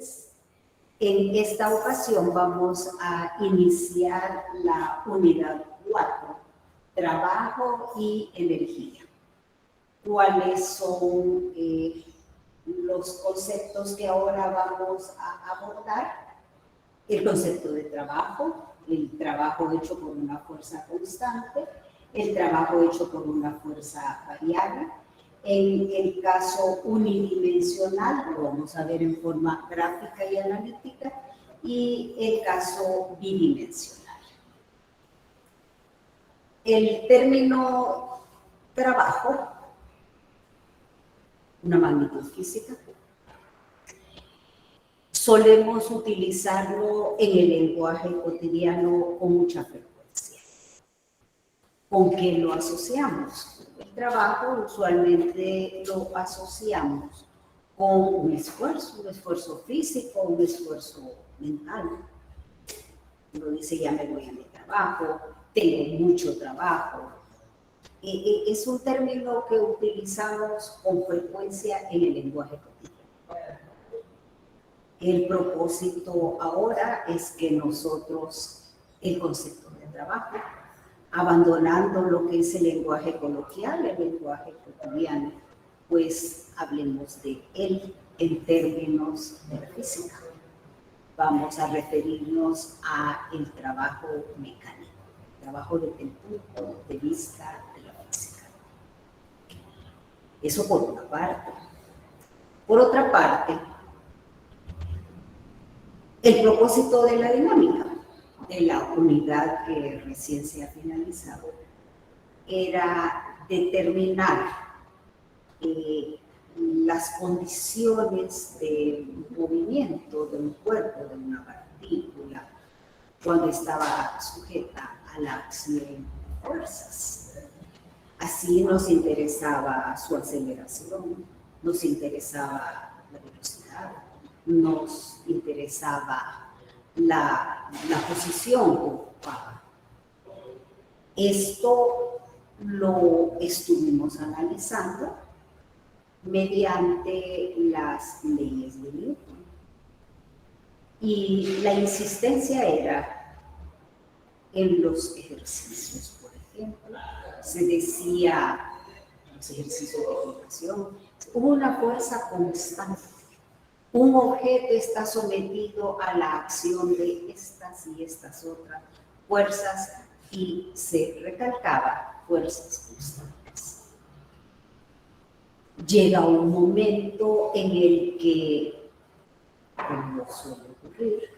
ustedes. En esta ocasión vamos a iniciar la unidad 4, trabajo y energía. ¿Cuáles son los conceptos que ahora vamos a abordar? El concepto de trabajo, el trabajo hecho por una fuerza constante, el trabajo hecho por una fuerza variable. En el caso unidimensional, lo vamos a ver en forma gráfica y analítica, y el caso bidimensional. El término trabajo, una magnitud física, solemos utilizarlo en el lenguaje cotidiano con mucha frecuencia. ¿Con qué lo asociamos? El trabajo usualmente lo asociamos con un esfuerzo físico, un esfuerzo mental. Uno dice, ya me voy a mi trabajo, tengo mucho trabajo. Es un término que utilizamos con frecuencia en el lenguaje cotidiano. El propósito ahora es que nosotros, el concepto de trabajo, abandonando lo que es el lenguaje coloquial, el lenguaje cotidiano, pues hablemos de él en términos de la física. Vamos a referirnos a el trabajo mecánico, el trabajo desde el punto de vista de la física. Eso por una parte. Por otra parte, el propósito de la dinámica de la unidad que recién se ha finalizado era determinar las condiciones de movimiento de un cuerpo, de una partícula, cuando estaba sujeta a la acción de fuerzas. Así nos interesaba su aceleración, nos interesaba la velocidad, nos interesaba la posición que ocupaba. Esto lo estuvimos analizando mediante las leyes de Newton. Y la insistencia era en los ejercicios, por ejemplo. Se decía, los ejercicios de equitación, hubo una fuerza constante. Un objeto está sometido a la acción de estas y estas otras fuerzas y se recalcaba fuerzas constantes. Llega un momento en el que, como suele ocurrir,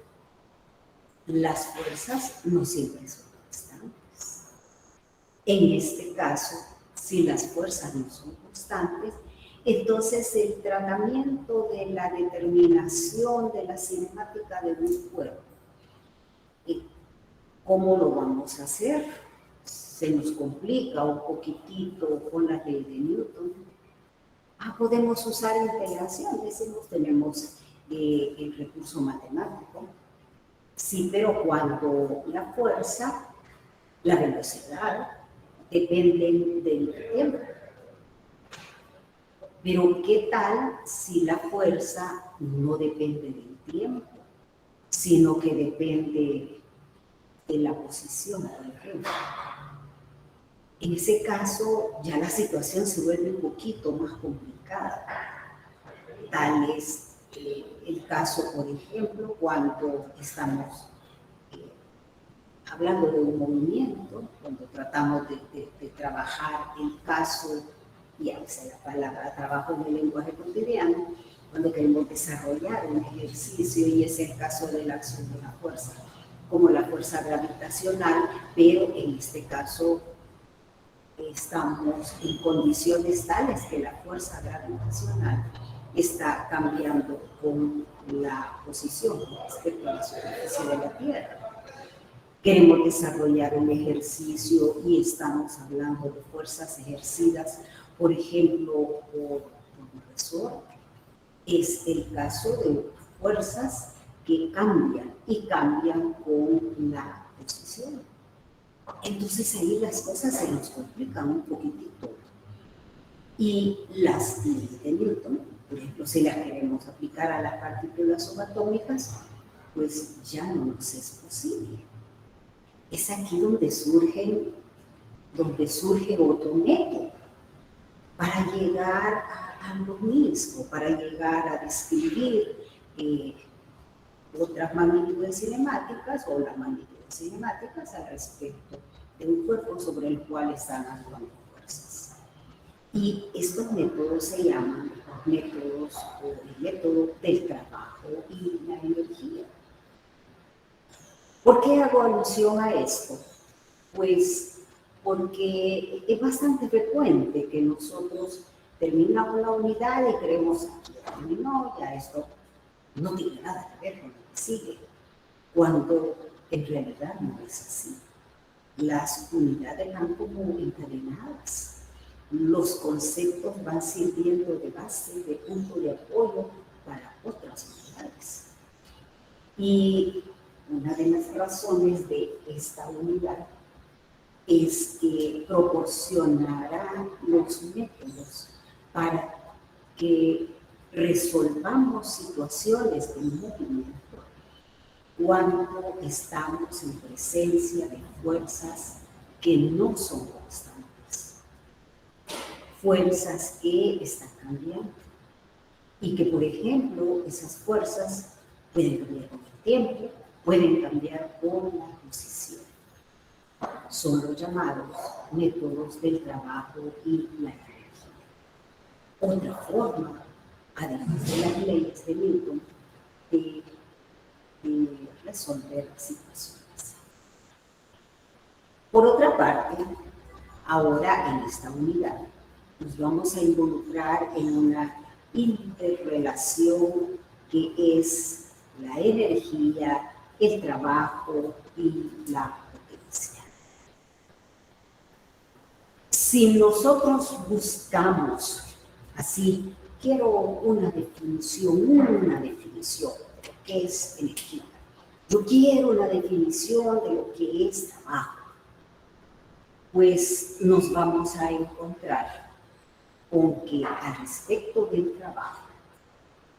las fuerzas no siempre son constantes. En este caso, si las fuerzas no son constantes, entonces el tratamiento de la determinación de la cinemática de un cuerpo, ¿cómo lo vamos a hacer? Se nos complica un poquitito con la ley de Newton. Podemos usar integración, decimos, tenemos el recurso matemático. Sí, pero cuando la fuerza, la velocidad, dependen del tiempo. Pero ¿qué tal si la fuerza no depende del tiempo, sino que depende de la posición, por ejemplo? En ese caso, ya la situación se vuelve un poquito más complicada. Tal es el caso, por ejemplo, cuando estamos hablando de un movimiento, cuando tratamos de trabajar el caso, ya usa la palabra trabajo en el lenguaje cotidiano, cuando queremos desarrollar un ejercicio, y es el caso de la acción de una fuerza, como la fuerza gravitacional, pero en este caso estamos en condiciones tales que la fuerza gravitacional está cambiando con la posición respecto a la superficie de la Tierra. Queremos desarrollar un ejercicio y estamos hablando de fuerzas ejercidas, por ejemplo, por un resorte. Es el caso de fuerzas que cambian y cambian con la posición. Entonces ahí las cosas se nos complican un poquitito. Y las leyes de Newton Por ejemplo, si las queremos aplicar a las partículas subatómicas, pues ya no nos es posible. Es aquí donde surge otro método para llegar a lo mismo, para llegar a describir otras magnitudes cinemáticas o las magnitudes cinemáticas al respecto de un cuerpo sobre el cual están actuando fuerzas. Y estos métodos se llaman métodos o el método del trabajo y la energía. ¿Por qué hago alusión a esto? Pues porque es bastante frecuente que nosotros terminamos la unidad y creemos que ya terminó, ya esto no tiene nada que ver con lo que sigue, cuando en realidad no es así. Las unidades van como encadenadas. Los conceptos van sirviendo de base, de punto de apoyo para otras unidades. Y una de las razones de esta unidad es que proporcionará los métodos para que resolvamos situaciones de movimiento cuando estamos en presencia de fuerzas que no son constantes, fuerzas que están cambiando y que, por ejemplo, esas fuerzas pueden cambiar con el tiempo, pueden cambiar con la posición. Son los llamados métodos del trabajo y la energía. Otra forma, además de las leyes de Newton, de resolver situaciones. Por otra parte, ahora en esta unidad nos vamos a involucrar en una interrelación que es la energía, el trabajo y la potencia. Si nosotros buscamos así, quiero una definición de qué es energía. Yo quiero una definición de lo que es trabajo. Pues nos vamos a encontrar con que al respecto del trabajo,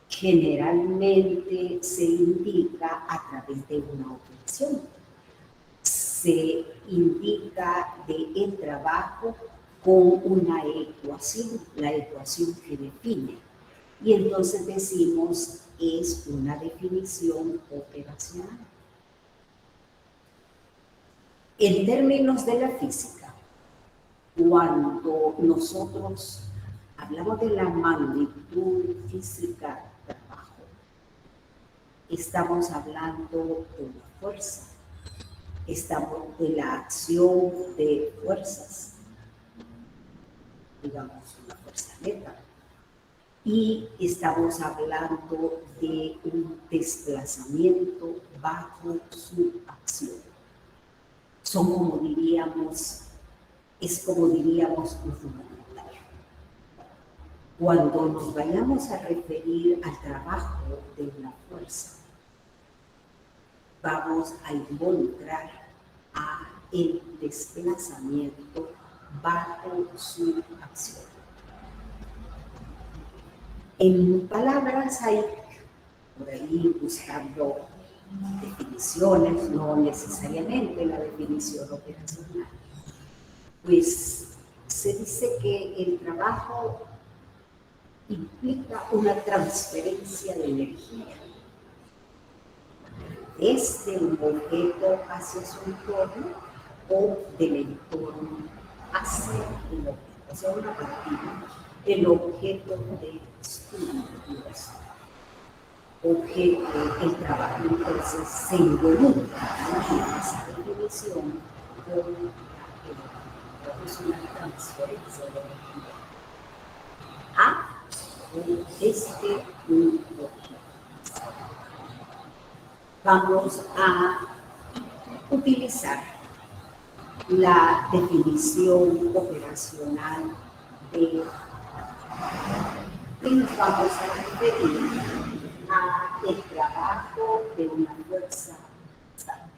generalmente se indica a través de una operación. Se indica del trabajo con una ecuación, la ecuación que define. Y entonces decimos, es una definición operacional. En términos de la física, cuando nosotros hablamos de la magnitud física del trabajo, estamos hablando de una fuerza, estamos de la acción de fuerzas, digamos una fuerza neta, y estamos hablando de un desplazamiento bajo su acción. Son como diríamos, es como diríamos un fundamental. Cuando nos vayamos a referir al trabajo de una fuerza, vamos a involucrar a el desplazamiento bajo su acción. En palabras hay por ahí buscando definiciones, no necesariamente la definición operacional. Pues se dice que el trabajo implica una transferencia de energía desde un objeto hacia su entorno o del entorno hacia el objeto, hacia una partida del objeto de estudio nuestro. El trabajo entonces se involucra en esa definición con es una transferencia de energía a un objeto. Vamos a utilizar la definición operacional de que nos vamos a referir a el trabajo de una fuerza constante.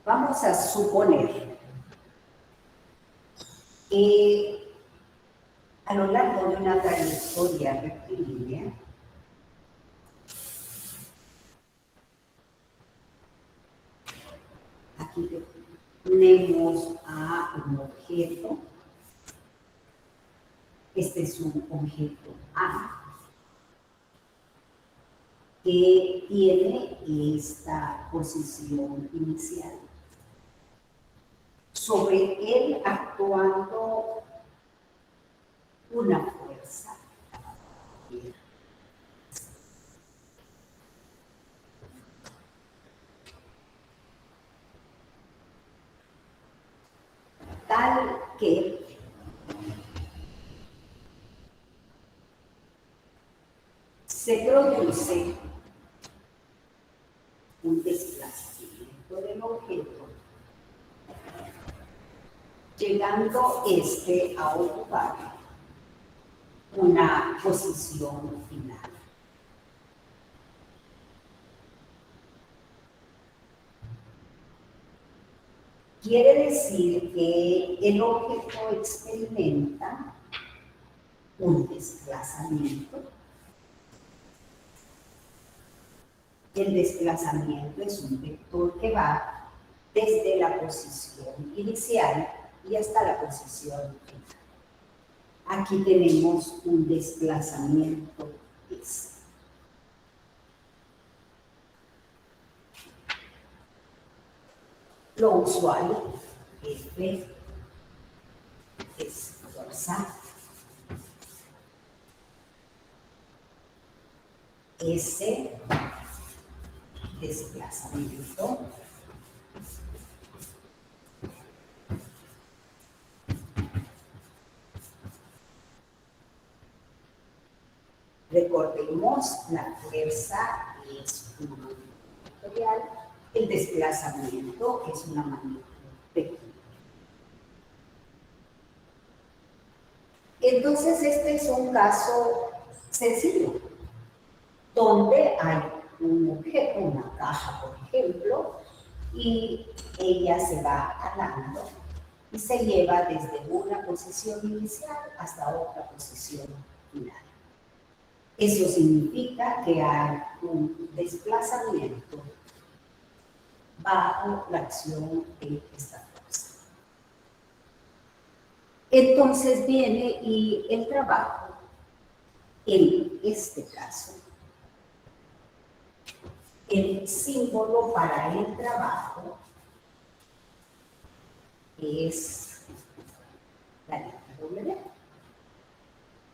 Vamos a suponer que a lo largo de una trayectoria rectilínea, aquí tenemos a un objeto, este es un objeto A, que tiene esta posición inicial. Sobre él actuando una fuerza. Tal que se produce un desplazamiento del objeto, llegando este a ocupar una posición final. Quiere decir que el objeto experimenta un desplazamiento. El desplazamiento es un vector que va desde la posición inicial y hasta la posición final. Aquí tenemos un desplazamiento S. Lo usual, F es fuerza, S desplazamiento, recordemos, la fuerza es una magnitud vectorial, el desplazamiento es una magnitud vectorial. Entonces, este es un caso sencillo, donde hay un objeto, una caja, por ejemplo, y ella se va jalando y se lleva desde una posición inicial hasta otra posición final. Eso significa que hay un desplazamiento bajo la acción de esta fuerza. Entonces viene y el trabajo, en este caso, el símbolo para el trabajo es la letra W.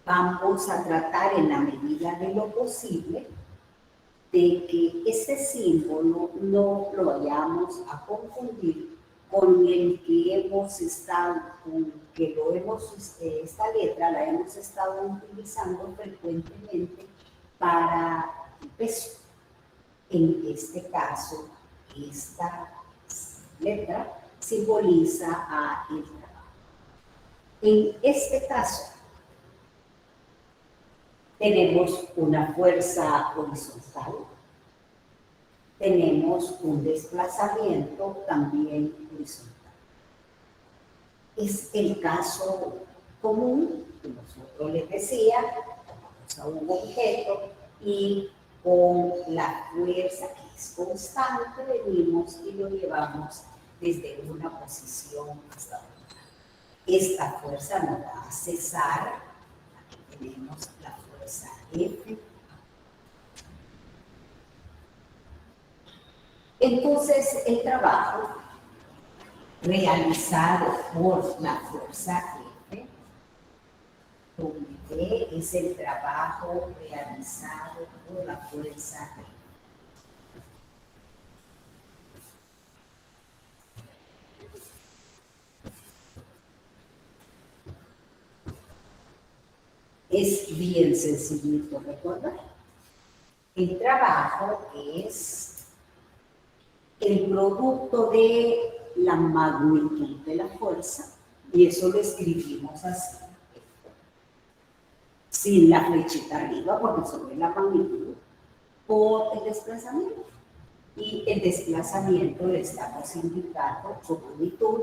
Vamos a tratar en la medida de lo posible de que ese símbolo no lo vayamos a confundir con el que hemos estado, esta letra la hemos estado utilizando frecuentemente para el peso. En este caso, esta letra simboliza a el trabajo. En este caso, tenemos una fuerza horizontal, tenemos un desplazamiento también horizontal. Es el caso común que nosotros les decía, vamos a un objeto y con la fuerza que es constante venimos y lo llevamos desde una posición hasta otra. Esta fuerza no va a cesar, aquí tenemos la fuerza F. Entonces el trabajo realizado por la fuerza F, donde es el trabajo realizado por la fuerza F. Es bien sencillito recordar. El trabajo es el producto de la magnitud de la fuerza, y eso lo escribimos así, sin la flechita arriba, porque sobre la magnitud, por el desplazamiento. y el desplazamiento le estamos indicando su magnitud,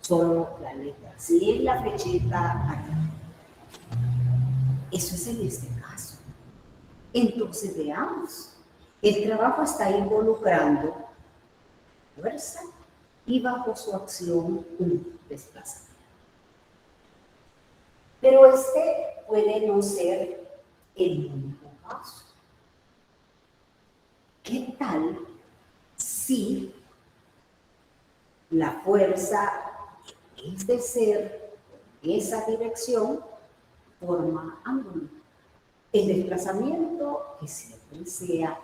solo la letra, sin la flechita acá. Eso es en este caso. Entonces veamos, el trabajo está involucrando fuerza y bajo su acción un desplazamiento. Pero este puede no ser el único caso. ¿Qué tal si la fuerza, es de ser esa dirección, forma ángulo? El desplazamiento que siempre sea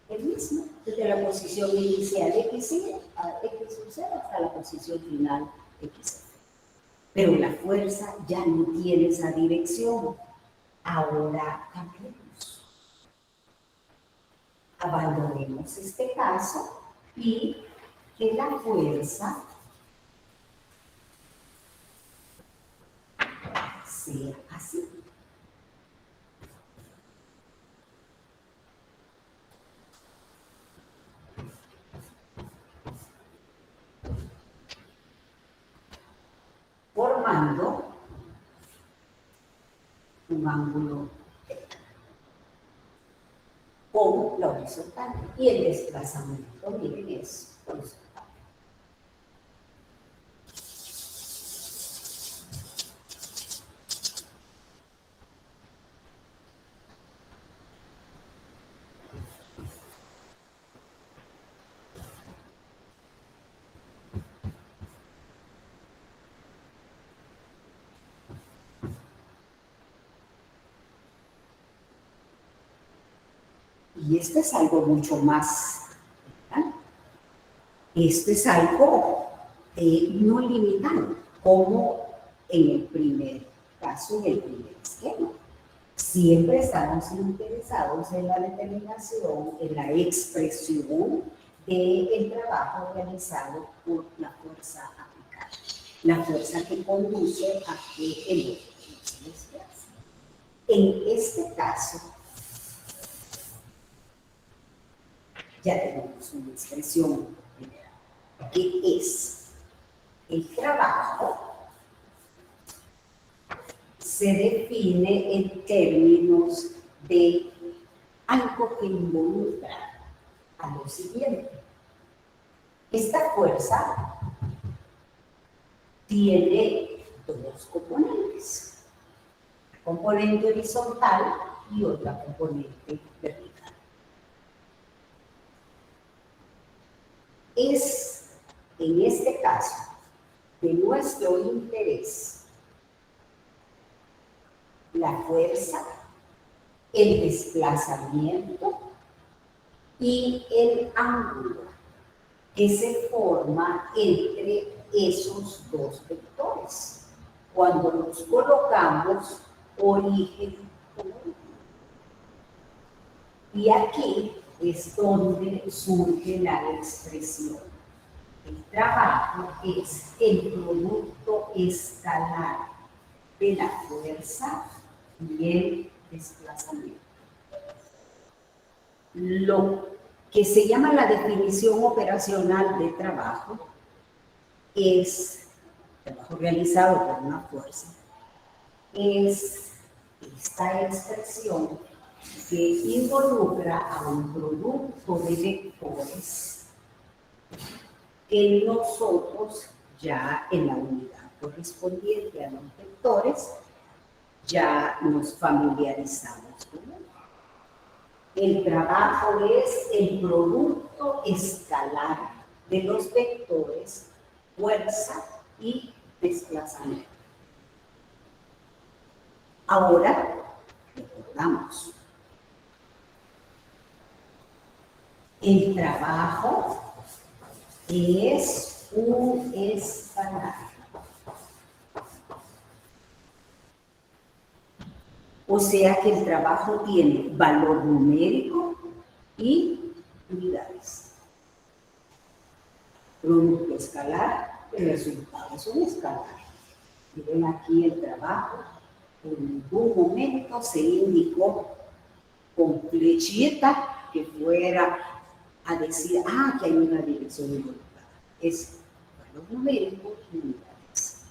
el mismo, desde la posición inicial X hasta la posición final X. Pero la fuerza ya no tiene esa dirección. Ahora cambiemos. Abandonemos este caso y que la fuerza sea así. Formando un ángulo con la horizontal y el desplazamiento, miren, es horizontal. Y este es algo mucho más, ¿verdad? Esto es algo no limitado, como en el primer caso, en el primer esquema. Siempre estamos interesados en la determinación, en la expresión del trabajo realizado por la fuerza aplicada, la fuerza que conduce a que el objeto se desplace. En este caso, ya tenemos una expresión que es el trabajo se define en términos de algo que involucra a lo siguiente. Esta fuerza tiene dos componentes, una componente horizontal y otra componente vertical. Es, en este caso, de nuestro interés la fuerza, el desplazamiento y el ángulo que se forma entre esos dos vectores cuando nos colocamos origen con origen. Y aquí es donde surge la expresión. El trabajo es el producto escalar de la fuerza y el desplazamiento. Lo que se llama la definición operacional de trabajo es trabajo realizado por una fuerza. Es esta expresión que involucra a un producto de vectores que nosotros ya en la unidad correspondiente a los vectores ya nos familiarizamos con él. El trabajo es el producto escalar de los vectores fuerza y desplazamiento. Ahora, recordamos. El trabajo es un escalar. O sea que el trabajo tiene valor numérico y unidades. Producto escalar, el resultado es un escalar. Miren aquí el trabajo, en ningún momento se indicó con flechita que fuera a decir, que hay una dirección involucrada. Es valor numérico y unidades.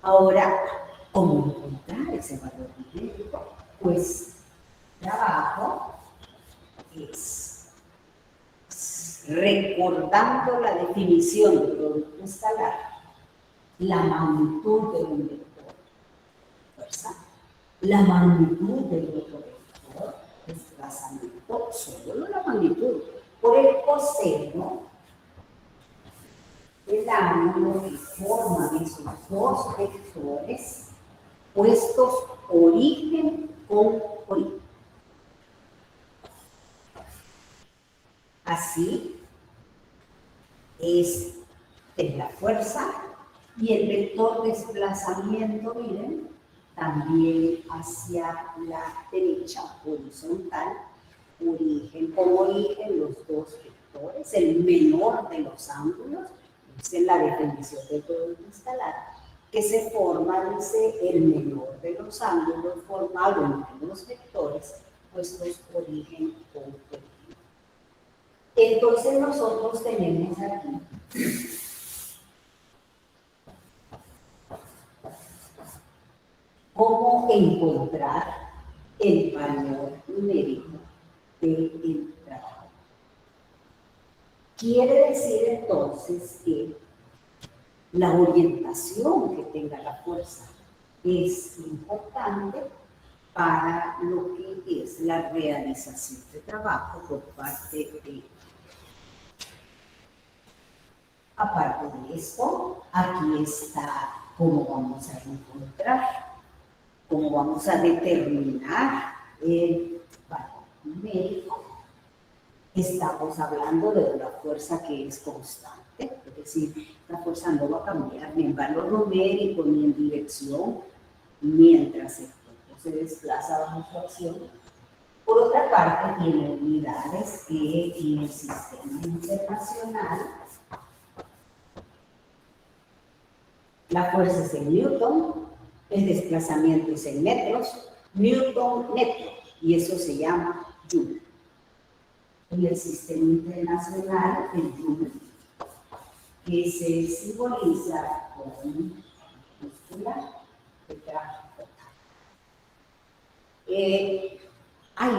Ahora, ¿cómo encontrar ese valor numérico? Pues trabajo es recordando la definición de producto escalar, la magnitud de un vector, fuerza, la magnitud del otro vector, desplazamiento, solo la magnitud, por el coseno del ángulo que forman esos dos vectores puestos origen con origen. Así es la fuerza y el vector desplazamiento, miren, también hacia la derecha, horizontal, origen con origen, los dos vectores, el menor de los ángulos, esa es la definición del producto escalar, que se forma, dice, el menor de los ángulos formado entre los vectores, puestos origen con origen. Entonces nosotros tenemos aquí cómo encontrar el valor numérico del trabajo. Quiere decir entonces que la orientación que tenga la fuerza es importante para lo que es la realización de trabajo por parte de. Aparte de esto, aquí está cómo vamos a encontrar, cómo vamos a determinar el valor numérico. Estamos hablando de una fuerza que es constante, es decir, la fuerza no va a cambiar ni en valor numérico ni en dirección mientras el cuerpo se desplaza bajo su acción. Por otra parte, tiene unidades que en el sistema internacional la fuerza es en Newton, el desplazamiento es en metros, Newton metro, y eso se llama Joule. En el sistema internacional, el Joule, que se simboliza con minúscula letra J. Hay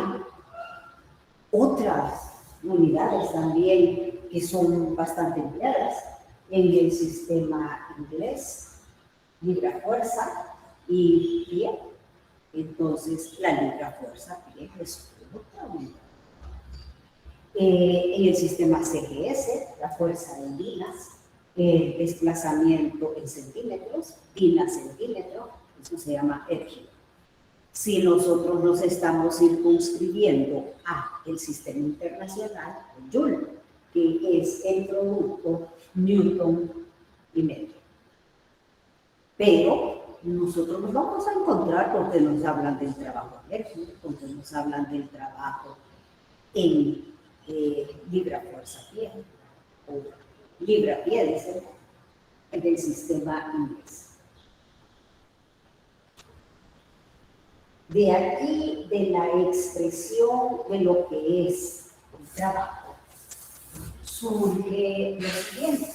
otras unidades también que son bastante empleadas en el sistema inglés, libra fuerza y pie. Entonces, la libra fuerza pie es otra unidad. En el sistema CGS, la fuerza en dinas, el desplazamiento en centímetros, dinas centímetro, eso se llama ergio. Si nosotros nos estamos circunscribiendo a el sistema internacional, el Joule, que es el producto Newton y metro. Pero nosotros nos vamos a encontrar porque nos hablan del trabajo enérgico, porque nos hablan del trabajo en libra fuerza pie, o libra pie, dice, del sistema inglés. De aquí, de la expresión de lo que es el trabajo, surge lo siguiente.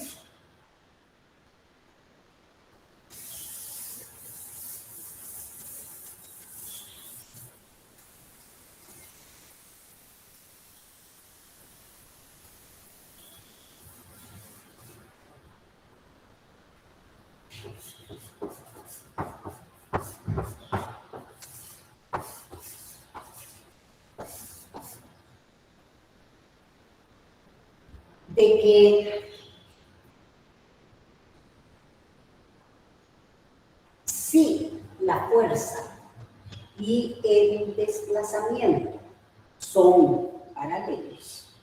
De que si la fuerza y el desplazamiento son paralelos,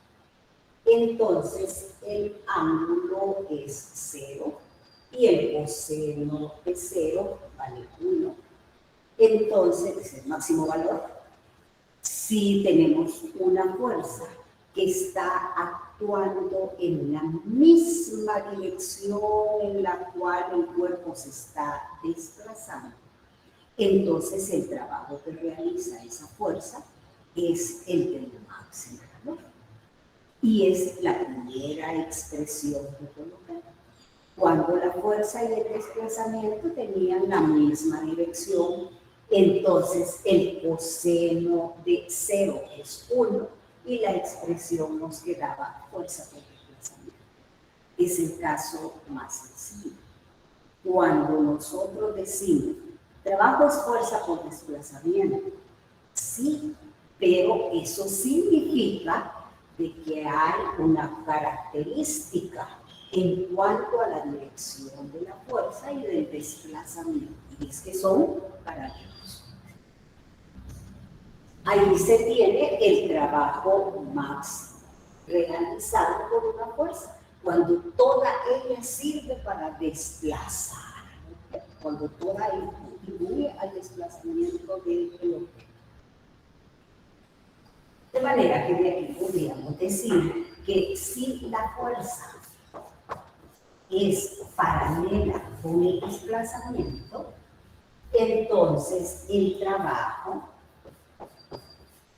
entonces el ángulo es 0 y el coseno de 0 vale 1. Entonces es el máximo valor. Si tenemos una fuerza que está actuando en la misma dirección en la cual el cuerpo se está desplazando, entonces el trabajo que realiza esa fuerza es el del máximo valor. Y es la primera expresión que coloqué. Cuando la fuerza y el desplazamiento tenían la misma dirección, entonces el coseno de 0 es 1 y la expresión nos quedaba fuerza por desplazamiento. Es el caso más sencillo. Cuando nosotros decimos, trabajo es fuerza por desplazamiento, sí, pero eso significa de que hay una característica en cuanto a la dirección de la fuerza y del desplazamiento, y es que son paralelos. Ahí se tiene el trabajo más realizado por una fuerza, cuando toda ella sirve para desplazar, cuando toda ella contribuye al desplazamiento del objeto. De manera que de aquí podríamos decir que si la fuerza es paralela con el desplazamiento, entonces el trabajo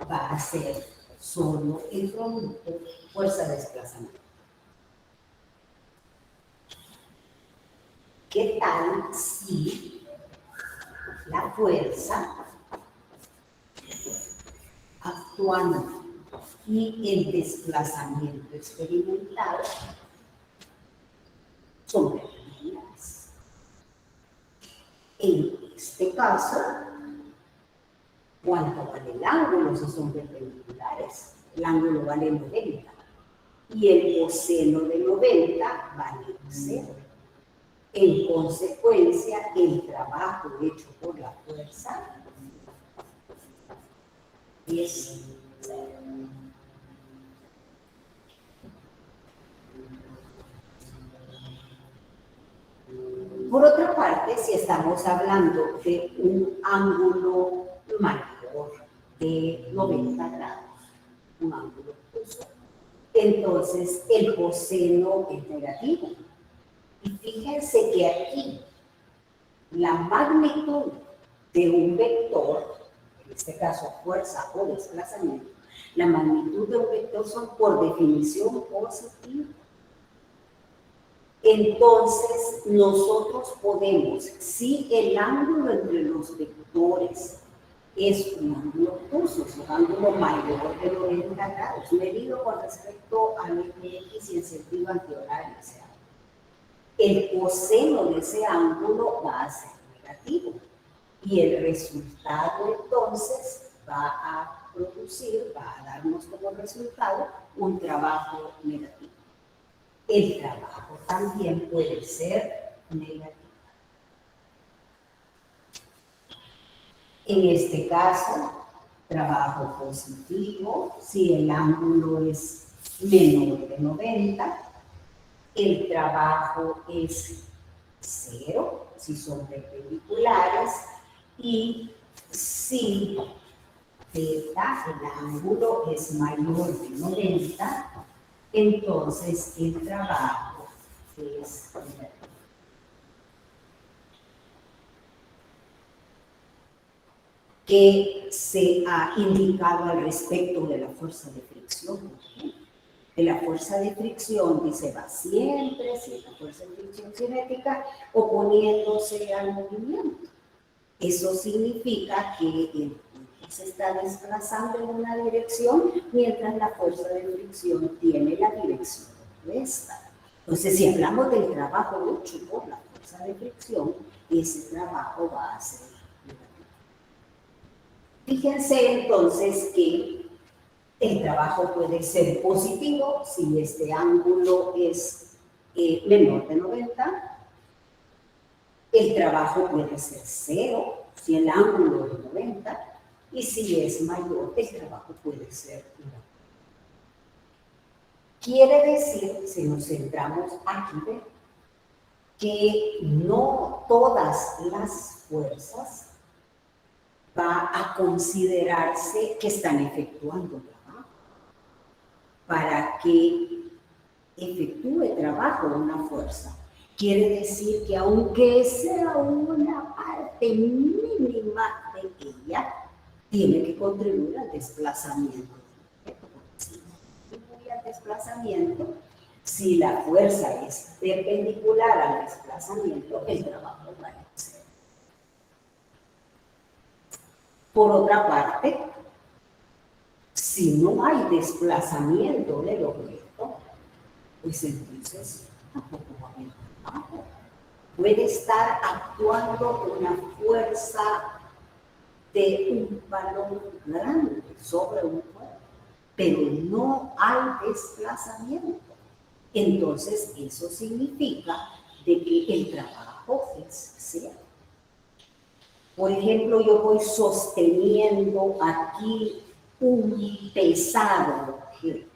va a ser solo el producto fuerza-desplazamiento. ¿Qué tal si la fuerza actuando y el desplazamiento experimentado son perpendiculares? En este caso, ¿cuánto vale el ángulo si son perpendiculares? El ángulo vale 90 y el coseno de 90 vale 0. En consecuencia, el trabajo hecho por la fuerza es 0. Por otra parte, si estamos hablando de un ángulo mayor de 90 grados, un ángulo obtuso, entonces el coseno es negativo. Y fíjense que aquí la magnitud de un vector, en este caso fuerza o desplazamiento, la magnitud de un vector son por definición positivas. Entonces, nosotros podemos, si el ángulo entre los vectores es un ángulo obtuso, es un ángulo mayor de 90 grados, medido con respecto al x y en sentido antihorario, o sea, el coseno de ese ángulo va a ser negativo y el resultado entonces va a producir, va a darnos como resultado un trabajo negativo. El trabajo también puede ser negativo. En este caso, trabajo positivo, si el ángulo es menor de 90, el trabajo es 0, si son perpendiculares, y si theta, el ángulo, es mayor de 90, entonces el trabajo es negativo. ¿Qué se ha indicado al respecto de la fuerza de fricción? De la fuerza de fricción que se va siempre, si es la fuerza de fricción cinética, oponiéndose al movimiento. Eso significa que el cuerpo se está desplazando en una dirección mientras la fuerza de fricción tiene la dirección opuesta. Entonces, si hablamos del trabajo hecho por la fuerza de fricción, ese trabajo va a ser negativo. Fíjense entonces que el trabajo puede ser positivo si este ángulo es menor de 90. El trabajo puede ser 0 si el ángulo es 90. Y si es mayor, el trabajo puede ser 1. Quiere decir, si nos centramos aquí, que no todas las fuerzas va a considerarse que están efectuando trabajo. Para que efectúe trabajo una fuerza, quiere decir que aunque sea una parte mínima de ella, tiene que contribuir al desplazamiento. Muy al desplazamiento, si la fuerza es perpendicular al desplazamiento, el trabajo va a ser. Por otra parte, si no hay desplazamiento del objeto, pues entonces tampoco va a haber trabajo. Puede estar actuando una fuerza de un balón grande sobre un cuerpo, pero no hay desplazamiento. Entonces, eso significa de que el trabajo es cero. Por ejemplo, yo voy sosteniendo aquí un pesado objeto.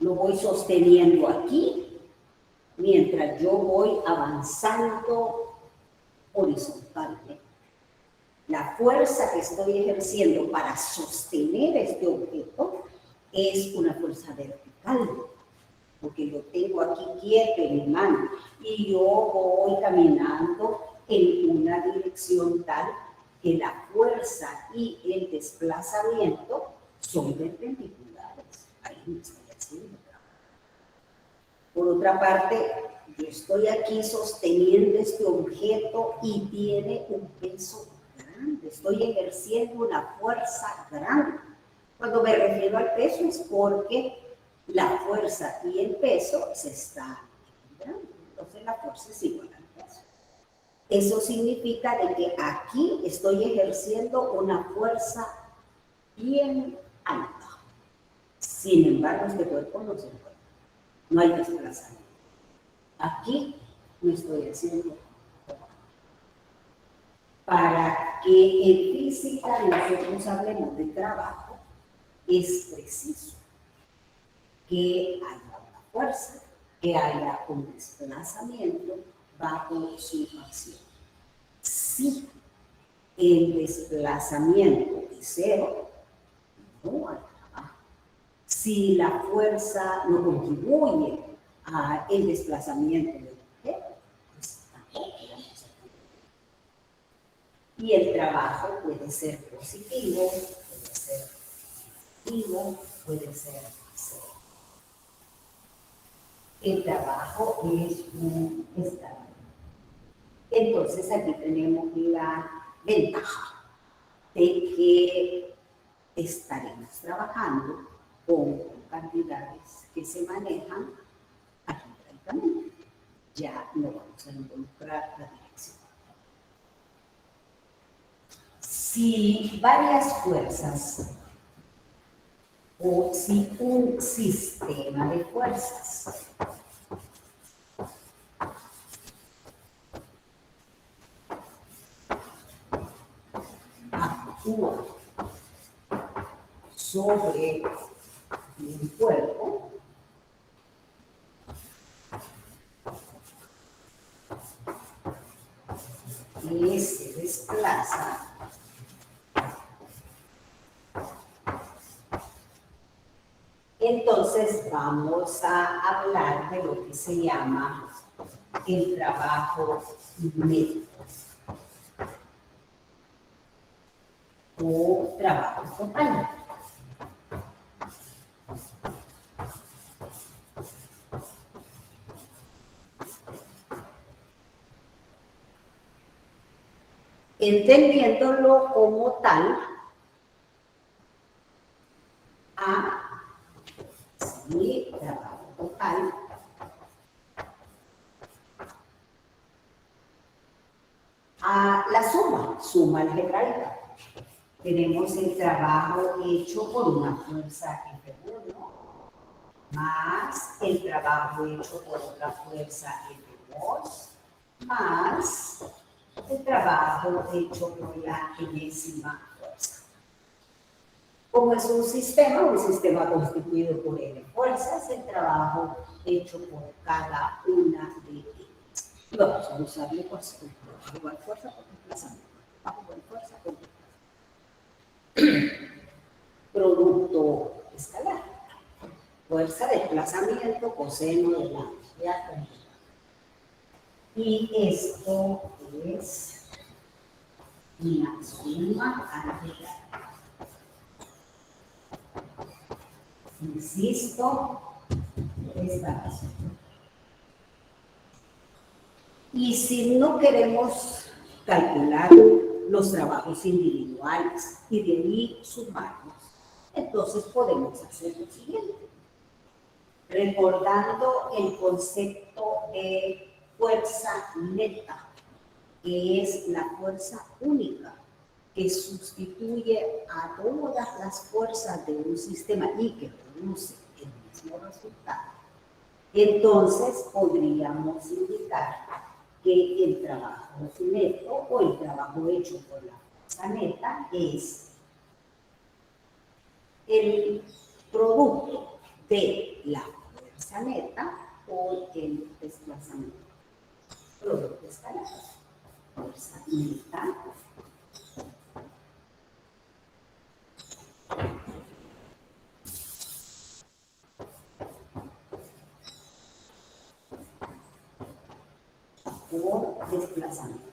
Lo voy sosteniendo aquí mientras yo voy avanzando horizontalmente. La fuerza que estoy ejerciendo para sostener este objeto es una fuerza vertical, porque lo tengo aquí quieto en mi mano y yo voy caminando en una dirección tal que la fuerza y el desplazamiento son perpendiculares. Ahí me estoy haciendo. Por otra parte, yo estoy aquí sosteniendo este objeto y tiene un peso grande. Estoy ejerciendo una fuerza grande. Cuando me refiero al peso es porque la fuerza y el peso se están equilibrando. Entonces la fuerza es igual al peso. Eso significa de que aquí estoy ejerciendo una fuerza bien alta. Sin embargo, este cuerpo no se encuentra. No hay desplazamiento. Aquí no estoy haciendo. Para que en física nosotros hablemos de trabajo, es preciso que haya una fuerza, que haya un desplazamiento bajo su acción. Si el desplazamiento es cero, no hay trabajo. Si la fuerza no contribuye al desplazamiento del objeto, pues tampoco vamos a tener. Y el trabajo puede ser positivo, puede ser negativo, puede ser cero. El trabajo es un estado. Entonces aquí tenemos la ventaja de que estaremos trabajando con cantidades que se manejan algebraicamente. Ya no vamos a involucrar la dirección. Si varias fuerzas o si un sistema de fuerzas actúa sobre un cuerpo, y se desplaza, entonces vamos a hablar de lo que se llama el trabajo médico o trabajo total. Entendiéndolo como tal, sí, trabajo total, a la suma algebraica. Tenemos el trabajo hecho por una fuerza F1 más el trabajo hecho por otra fuerza F2 más el trabajo hecho por la enésima fuerza. Como es un sistema constituido por N fuerzas, el trabajo hecho por cada una de ellas. Y vamos a usarle fuerza igual fuerza por desplazamiento. Bajo igual fuerza por desplazamiento. Producto escalar. Fuerza, desplazamiento, coseno de la velocidad. Y esto es una suma algebraica. Insisto, esta razón. Y si no queremos calcular los trabajos individuales y de ahí sumarlos, entonces podemos hacer lo siguiente. Recordando el concepto de fuerza neta, que es la fuerza única que sustituye a todas las fuerzas de un sistema y que produce el mismo resultado. Entonces podríamos indicar que el trabajo neto o el trabajo hecho por la fuerza neta es el producto de la fuerza neta por el desplazamiento. Producto escalar. Fuerza neta por desplazamiento.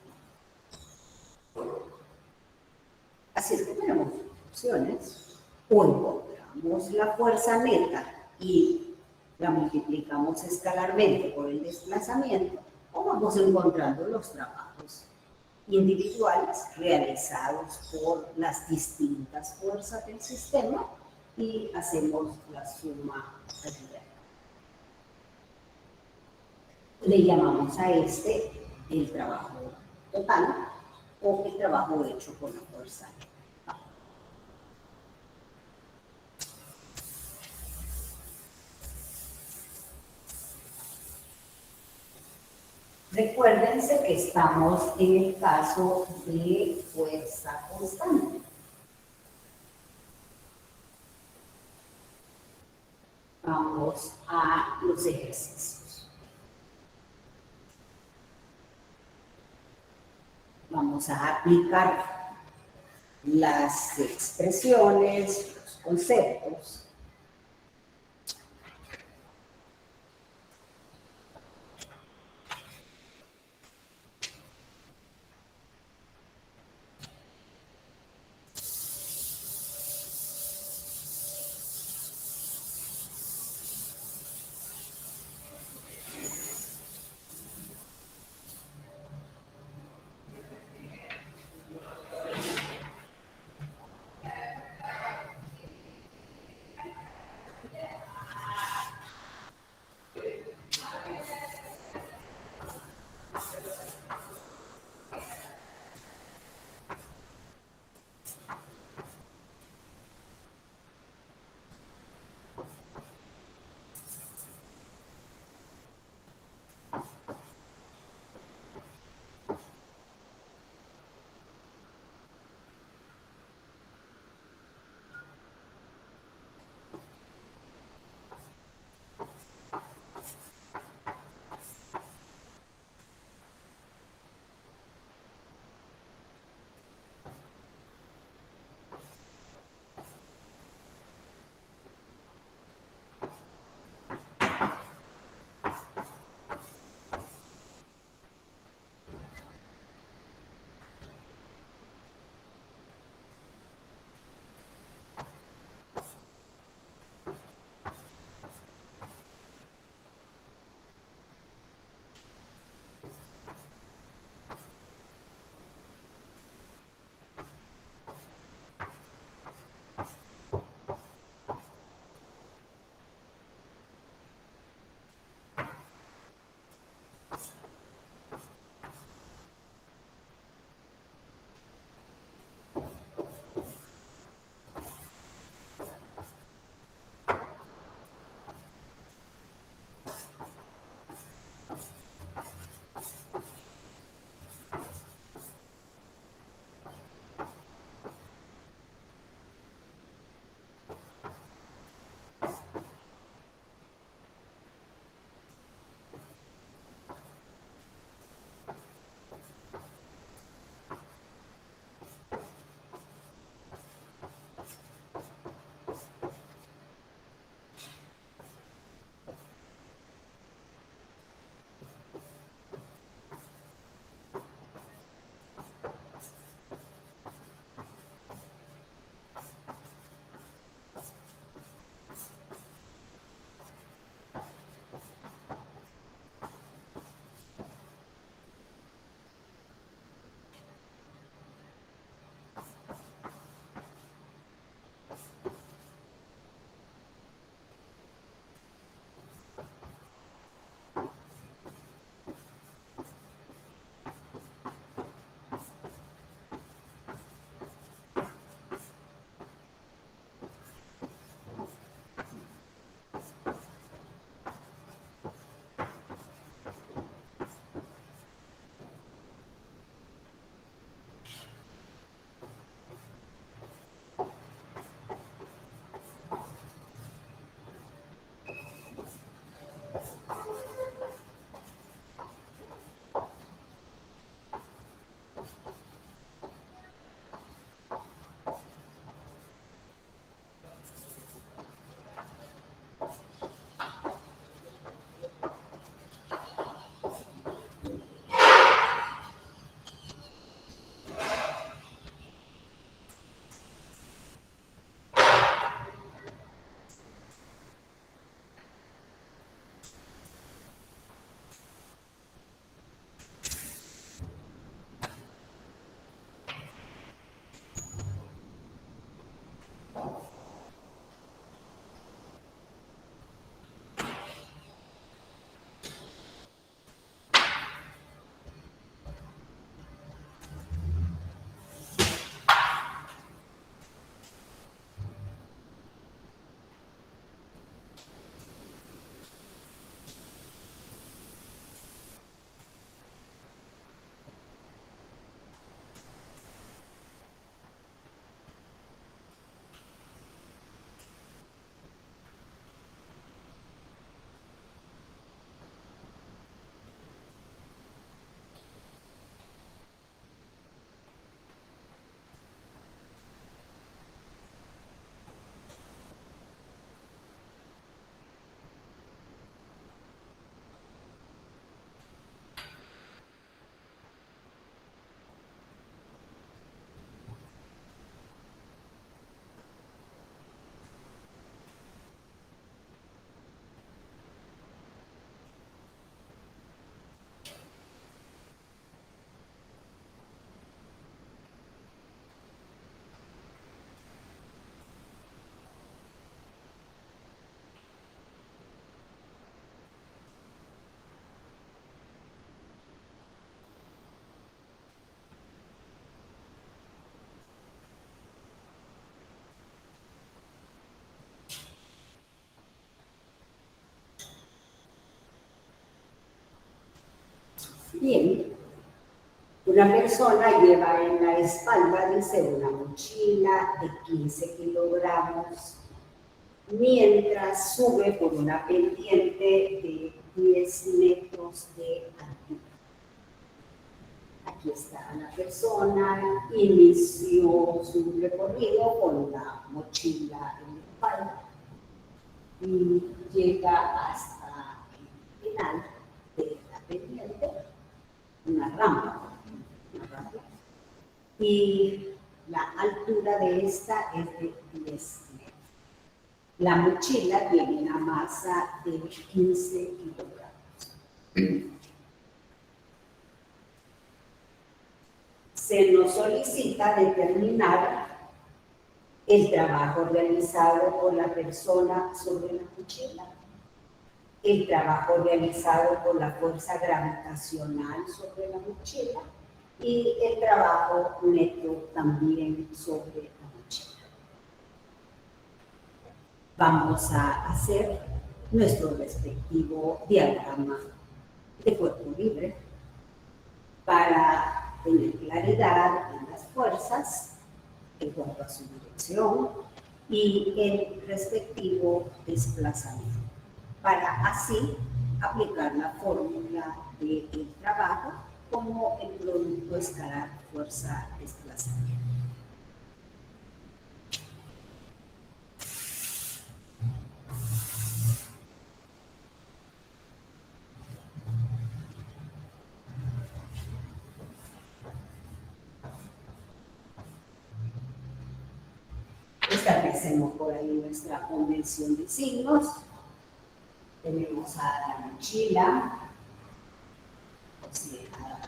Así es que tenemos opciones. O encontramos la fuerza neta y la multiplicamos escalarmente por el desplazamiento, o vamos encontrando los trabajos individuales realizados por las distintas fuerzas del sistema y hacemos la suma ayudante. Le llamamos a este el trabajo total o el trabajo hecho por la fuerza. Recuérdense que estamos en el caso de fuerza constante. Vamos a los ejercicios. Vamos a aplicar las expresiones, los conceptos. Bien, una persona lleva en la espalda, dice, una mochila de 15 kilogramos, mientras sube por una pendiente de 10 metros de altura. Aquí está la persona, inició su recorrido con la mochila en la espalda y llega hasta el final de la pendiente, una rampa, y la altura de esta es de 10 metros. La mochila tiene una masa de 15 kilogramos. Se nos solicita determinar el trabajo realizado por la persona sobre la mochila, el trabajo realizado por la fuerza gravitacional sobre la mochila y el trabajo neto también sobre la mochila. Vamos a hacer nuestro respectivo diagrama de cuerpo libre para tener claridad en las fuerzas en cuanto a su dirección y el respectivo desplazamiento, para así aplicar la fórmula del trabajo como el producto escalar fuerza-desplazamiento. Establecemos por ahí nuestra convención de signos. Tenemos a la mochila, o sea,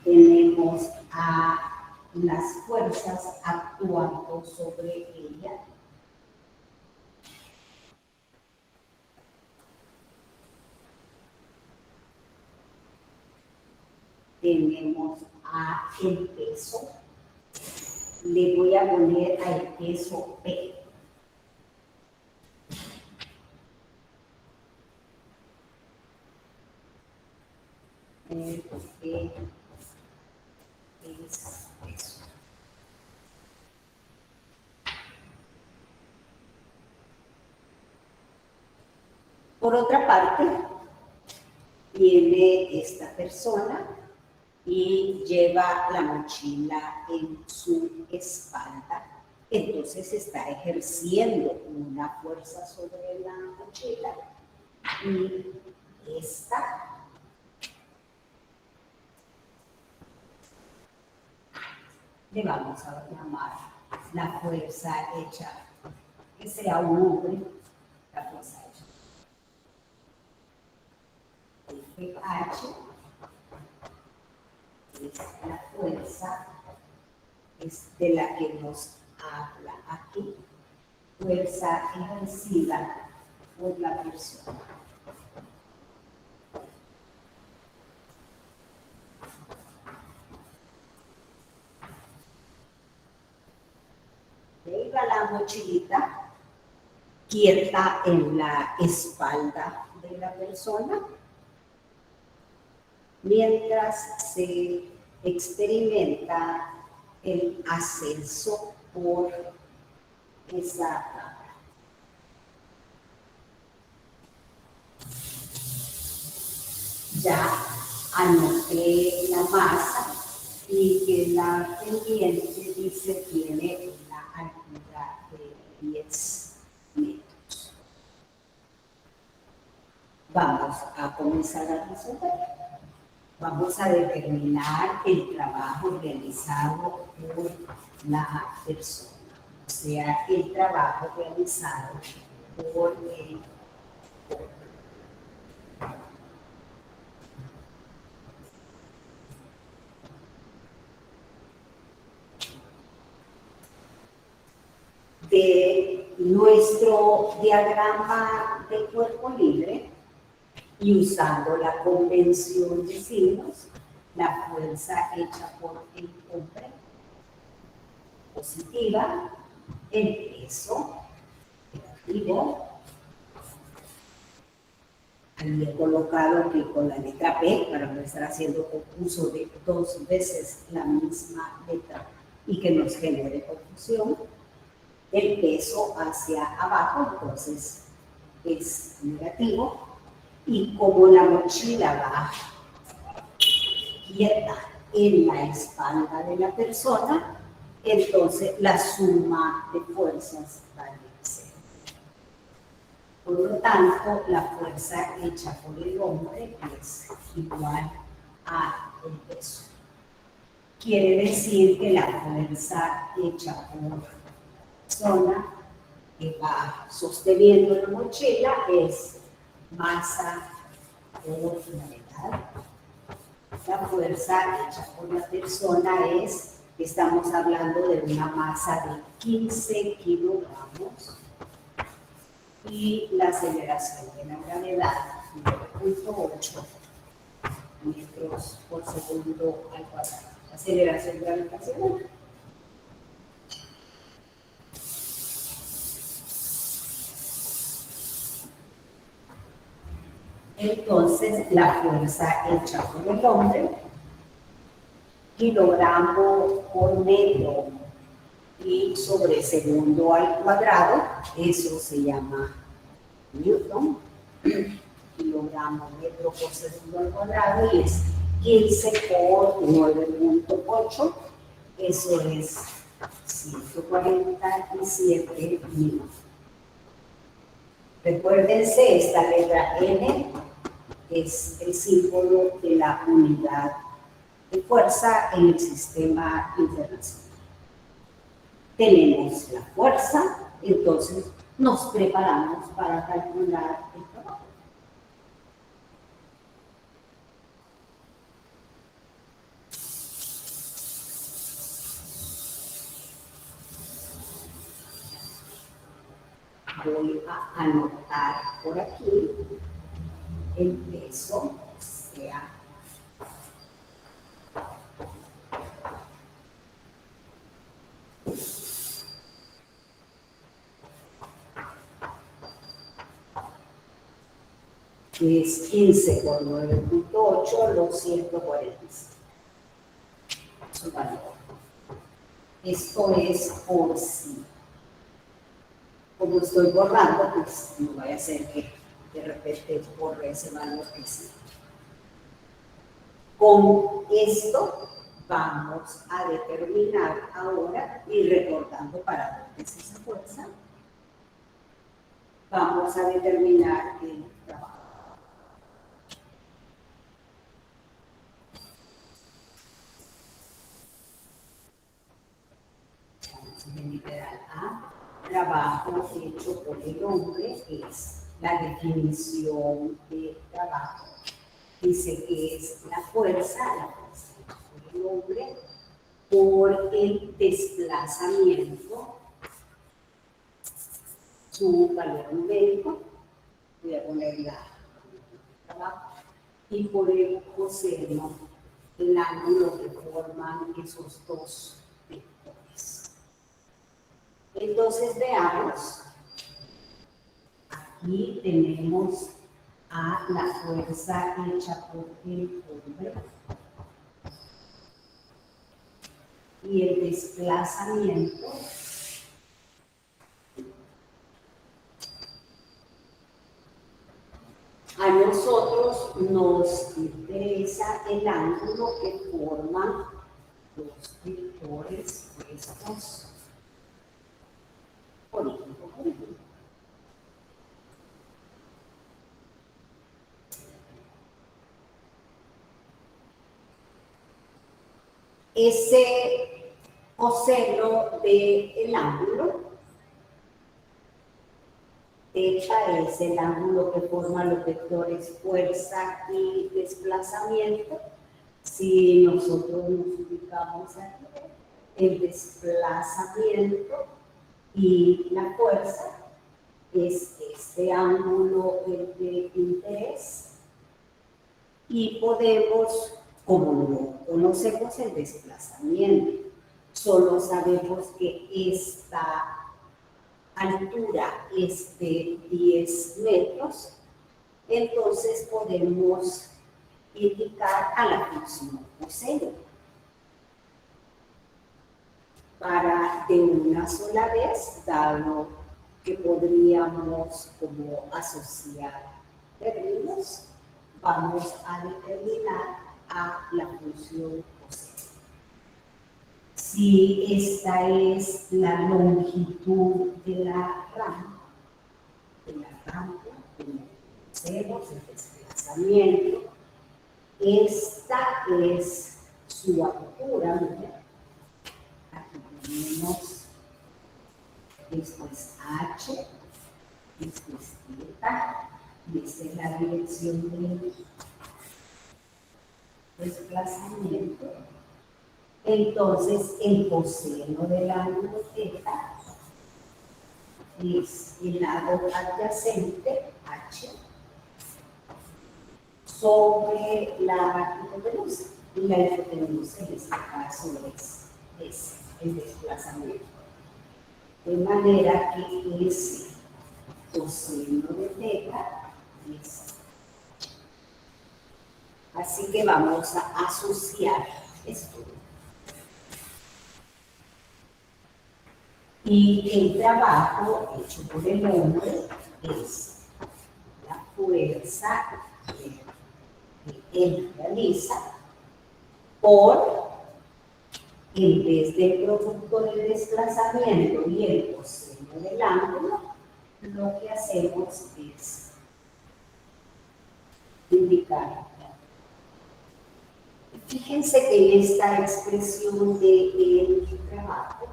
tenemos a las fuerzas actuando sobre ella. Tenemos a el peso. Le voy a poner al peso P. El P es peso. Por otra parte, viene esta persona y lleva la mochila en su espalda. Entonces está ejerciendo una fuerza sobre la mochila y esta le vamos a llamar la fuerza hecha, que sea un hombre, la fuerza hecha. FH es la fuerza, es de la que nos habla aquí, fuerza ejercida por la persona. Lleva la mochilita quieta en la espalda de la persona, mientras se experimenta el ascenso por esa cámara. Ya anoté la masa y que la pendiente dice tiene una altura de 10 metros. Vamos a comenzar a resolver. Vamos a determinar el trabajo realizado por la persona, o sea, el trabajo realizado por el hombre. De nuestro diagrama de cuerpo libre y usando la convención de signos, la fuerza hecha por el hombre positiva, el peso negativo, Ahí he colocado que con la letra P, para no estar haciendo uso de dos veces la misma letra y que nos genere confusión, el peso hacia abajo, entonces es negativo. Y como la mochila va quieta en la espalda de la persona, entonces la suma de fuerzas va a ser. Por lo tanto, la fuerza hecha por el hombre es igual al peso. Quiere decir que la fuerza hecha por la persona que va sosteniendo la mochila es masa por gravedad. La fuerza hecha por la persona estamos hablando de una masa de 15 kilogramos y la aceleración de la gravedad 9.8 metros por segundo al cuadrado. Aceleración gravitacional. Entonces, la fuerza hecha por el hombre, kilogramo por metro y sobre segundo al cuadrado, eso se llama Newton, kilogramo metro por segundo al cuadrado, y es 15 por 9.8, eso es 147 minutos. Recuérdense, esta letra N es el símbolo de la unidad de fuerza en el sistema internacional. Tenemos la fuerza, entonces nos preparamos para calcular el trabajo. Voy a anotar por aquí el peso, o sea, que es 15 por 9.8, los 145. Su valor. Esto es por sí. Como estoy borrando, pues no vaya a ser que de repente borre ese valor que sí. Con esto vamos a determinar ahora, y recordando para dónde es esa fuerza, vamos a determinar el trabajo. Vamos a literal A. Trabajo hecho por el hombre es la definición de trabajo. Dice que es la fuerza hecha por el hombre por el desplazamiento, su valor numérico, voy a poner la trabajo, y por el coseno, el ángulo que forman esos dos vectores. Entonces veamos, aquí tenemos a la fuerza hecha por el hombre y el desplazamiento a nosotros nos interesa el ángulo que forman los vectores puestos por ejemplo. Ese coseno del ángulo, θ es el ángulo que forman los vectores fuerza y desplazamiento. Si nosotros nos ubicamos aquí, el desplazamiento y la fuerza es este ángulo el de interés, y podemos, como no conocemos el desplazamiento, solo sabemos que esta altura es de 10 metros, entonces podemos indicar a la función coseno para de una sola vez, dado que podríamos como asociar términos, vamos a determinar a la función coseno. Si esta es la longitud de la rampa, como conocemos el desplazamiento, esta es su altura, ¿verdad? Aquí tenemos después H, después θ, y esta es la dirección del desplazamiento. Entonces, el coseno del ángulo θ es el lado adyacente, H, sobre la hipotenusa. Y la hipotenusa en este caso es el desplazamiento. De manera que ese coseno de θ es. Así que vamos a asociar esto. Y el trabajo hecho por el hombre es la fuerza que él realiza por, en vez del producto del desplazamiento y el coseno del ángulo, lo que hacemos es indicar. Fíjense que esta expresión del trabajo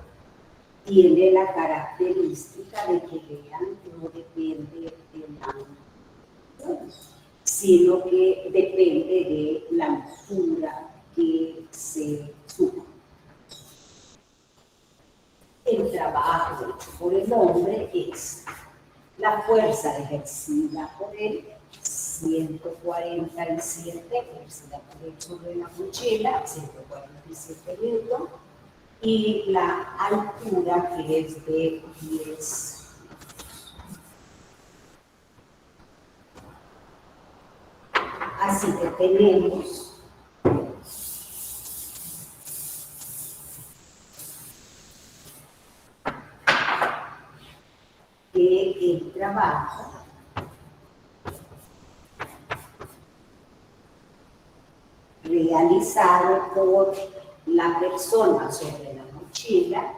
tiene la característica de que vean que no depende del ángulo, sino que depende de la altura que se suma. El trabajo hecho por el hombre es la fuerza ejercida por él, 147 ejercida por él sobre la mochila, 147 newton, y la altura que es de 10. Así que tenemos que el trabajo realizado por la persona sobre la mochila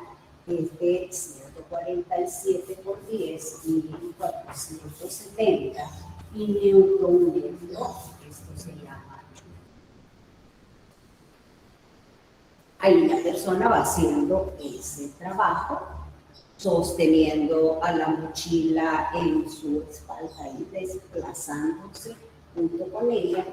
es de 147 por 10, 1470 y newton metro. Esto se llama. Ahí la persona va haciendo ese trabajo, sosteniendo a la mochila en su espalda y desplazándose junto con ella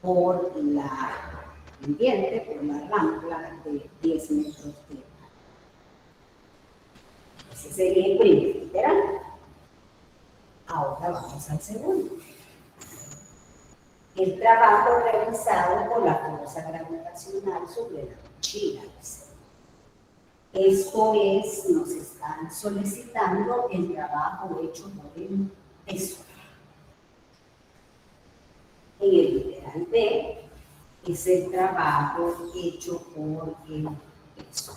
por la pendiente, por la rampa de 10 metros de altura. Ese sería el primer literal. Ahora vamos al segundo. El trabajo realizado por la fuerza gravitacional sobre la mochila. Esto es, nos están solicitando el trabajo hecho por el peso. En el literal B es el trabajo hecho por el peso.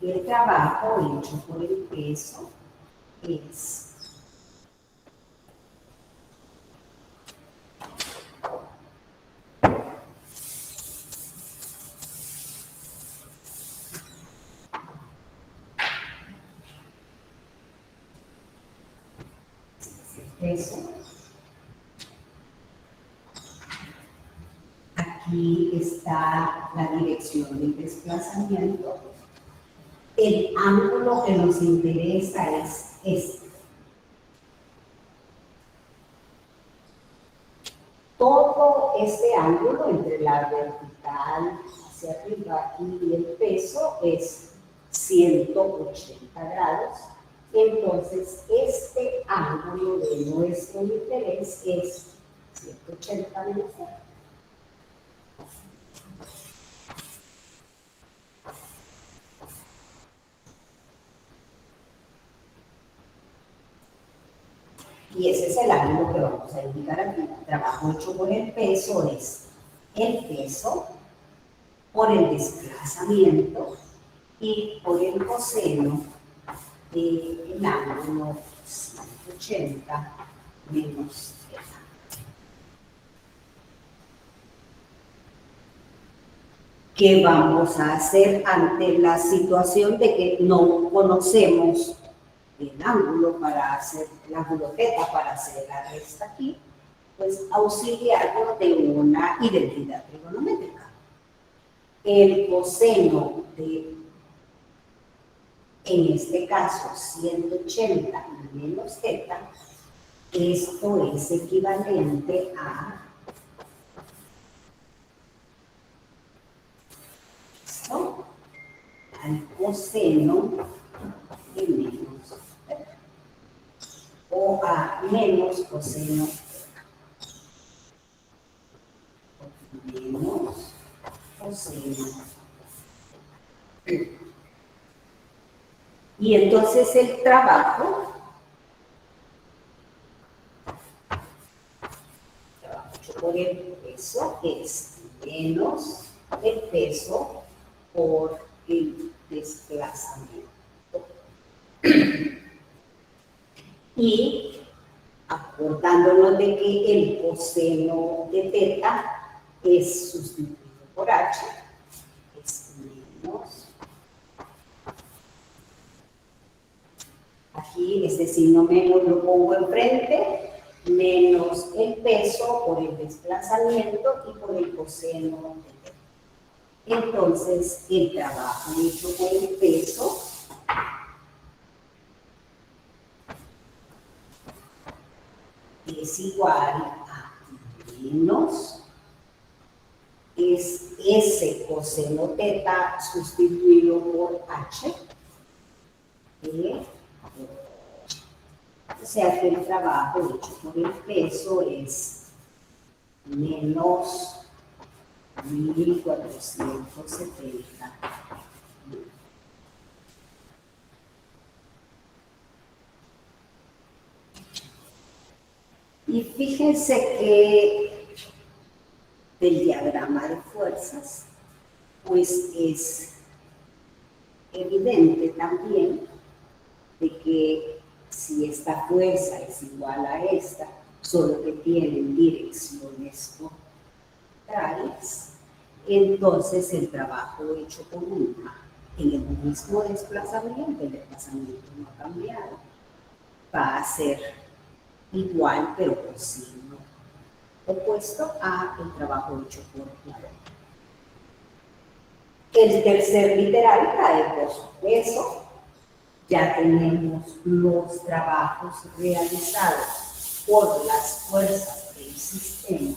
El trabajo hecho por el peso es peso. Aquí está la dirección del desplazamiento. El ángulo que nos interesa es este. Todo este ángulo entre la vertical hacia arriba y el peso es 180 grados Entonces, este ángulo de nuestro interés es 180 menos 0. Y ese es el ángulo que vamos a indicar aquí. El trabajo hecho por el peso es el peso por el desplazamiento y por el coseno del ángulo 180 menos θ. ¿Qué vamos a hacer ante la situación de que no conocemos el ángulo para hacer, el ángulo θ para hacer la resta aquí? Pues auxiliarlo de una identidad trigonométrica. El coseno de, en este caso, 180 menos θ, esto es equivalente a esto, al coseno de menos θ, o a menos coseno menos coseno. Y entonces el trabajo hecho por el peso es menos el peso por el desplazamiento. Y acordándonos de que el coseno de θ es sustituido por h, es menos. Aquí este signo menos lo pongo enfrente, menos el peso por el desplazamiento y por el coseno de θ. Entonces, el trabajo hecho por el peso es igual a menos es ese coseno θ sustituido por h. O sea que el trabajo hecho por el peso es menos 1470. Y fíjense que del diagrama de fuerzas, pues es evidente también de que si esta fuerza es igual a esta, solo que tienen direcciones contrarias, entonces el trabajo hecho por una en el mismo desplazamiento, el desplazamiento no ha cambiado, va a ser igual pero con signo opuesto a el trabajo hecho por la otra. El tercer literal cae por su peso. Ya tenemos los trabajos realizados por las fuerzas del sistema.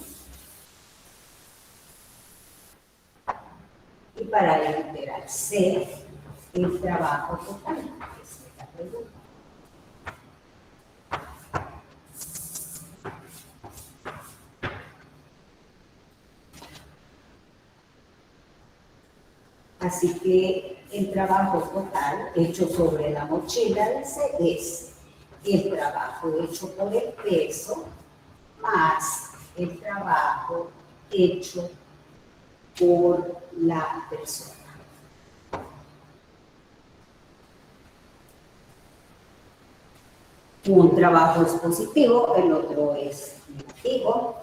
Y para el literal C, el trabajo total, que es la pregunta. Así que el trabajo total hecho sobre la mochila del C es el trabajo hecho por el peso más el trabajo hecho por la persona. Un trabajo es positivo, el otro es negativo.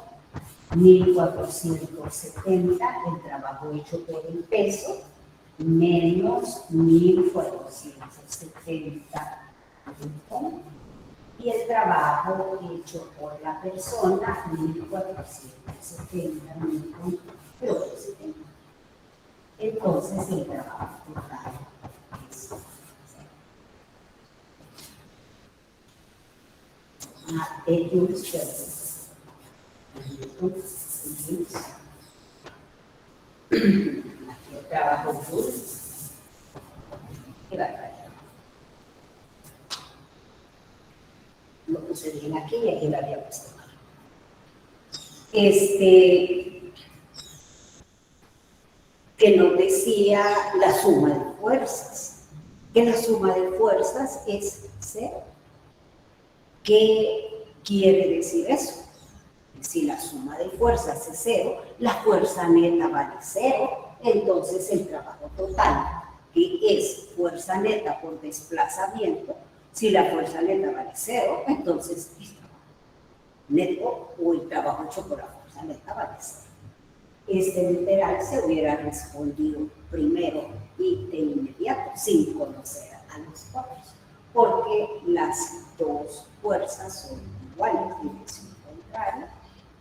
1470, el trabajo hecho por el peso, menos 1470. Y el trabajo hecho por la persona, 1470 pero positivo. Entonces el trabajo total es aquí el trabajo full. lo puse bien aquí y aquí lo había puesto mal. Que nos decía la suma de fuerzas, que la suma de fuerzas es cero. ¿Qué quiere decir eso? Si la suma de fuerzas es cero, la fuerza neta vale cero, entonces el trabajo total, que es fuerza neta por desplazamiento, si la fuerza neta vale cero, entonces el trabajo neto o el trabajo hecho por la fuerza neta vale cero. Este literal se hubiera respondido primero y de inmediato, sin conocer a los otros, porque las dos fuerzas son iguales, dirección contraria,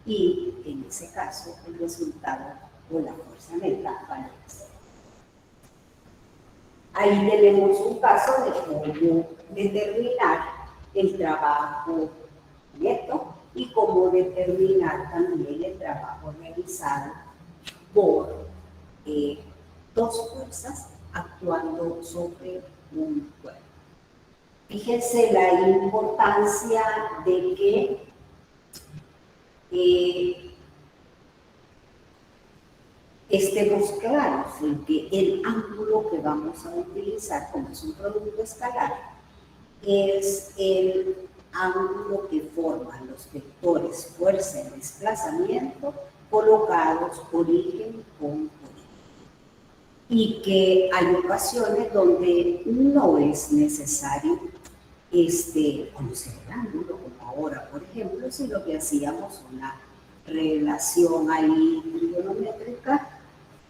y en ese caso el resultado o la fuerza neta vale cero. Ahí tenemos un caso de cómo determinar el trabajo neto y cómo determinar también el trabajo realizado por dos fuerzas actuando sobre un cuerpo. Fíjense la importancia de que estemos claros en que el ángulo que vamos a utilizar como es un producto escalar es el ángulo que forman los vectores fuerza y desplazamiento colocados origen con origen. Y que hay ocasiones donde no es necesario conocer el ángulo, como ahora, por ejemplo, si lo que hacíamos una relación ahí trigonométrica,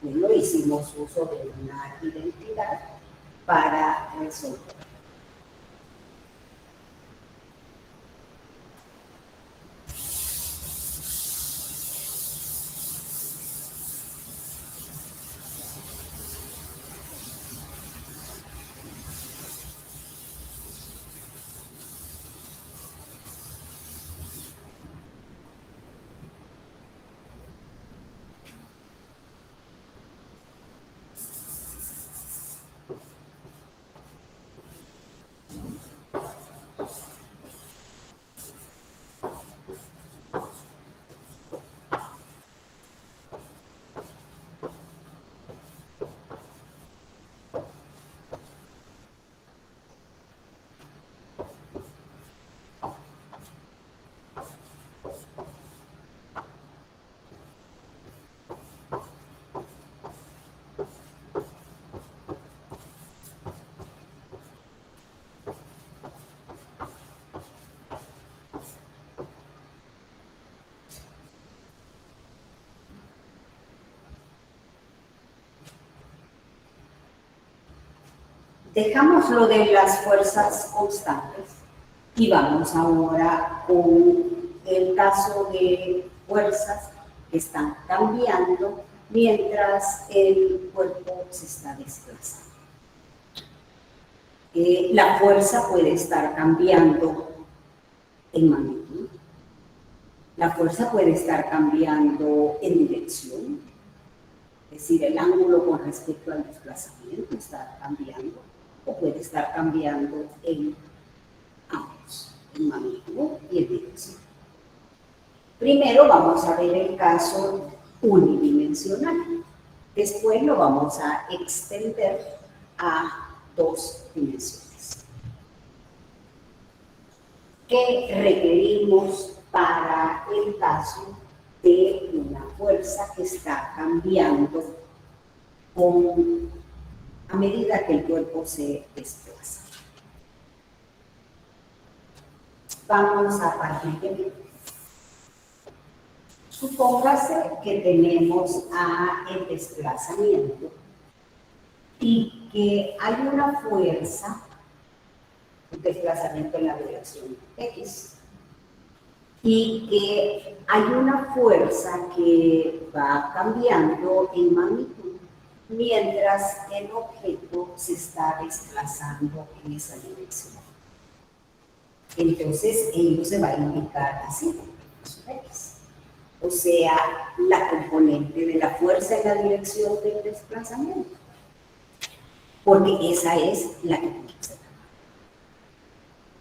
bueno, hicimos uso de una identidad para resolver. Dejamos lo de las fuerzas constantes y vamos ahora con el caso de fuerzas que están cambiando mientras el cuerpo se está desplazando. La fuerza puede estar cambiando en magnitud, la fuerza puede estar cambiando en dirección, es decir, el ángulo con respecto al desplazamiento está cambiando, o puede estar cambiando en ambos, en magnitud y en dirección. Primero vamos a ver el caso unidimensional, después lo vamos a extender a dos dimensiones. ¿Qué requerimos para el caso de una fuerza que está cambiando a medida que el cuerpo se desplaza? Vamos a partir de aquí. Supóngase que tenemos el desplazamiento y que hay una fuerza, un desplazamiento en la dirección X, y que hay una fuerza que va cambiando en magnitud mientras el objeto se está desplazando en esa dirección. Entonces, ello se va a indicar así, X. O sea, la componente de la fuerza en la dirección del desplazamiento. Porque esa es la que tenemos que saber.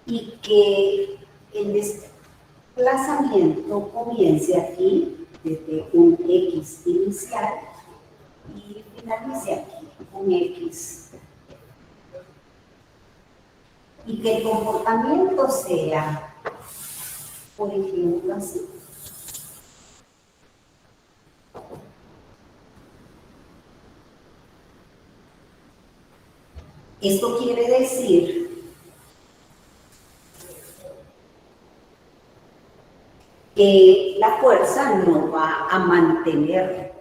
Y que el desplazamiento comience aquí, desde un X inicial, y finalice aquí, un X. Y que el comportamiento sea, por ejemplo, así. Esto quiere decir que la fuerza no va a mantener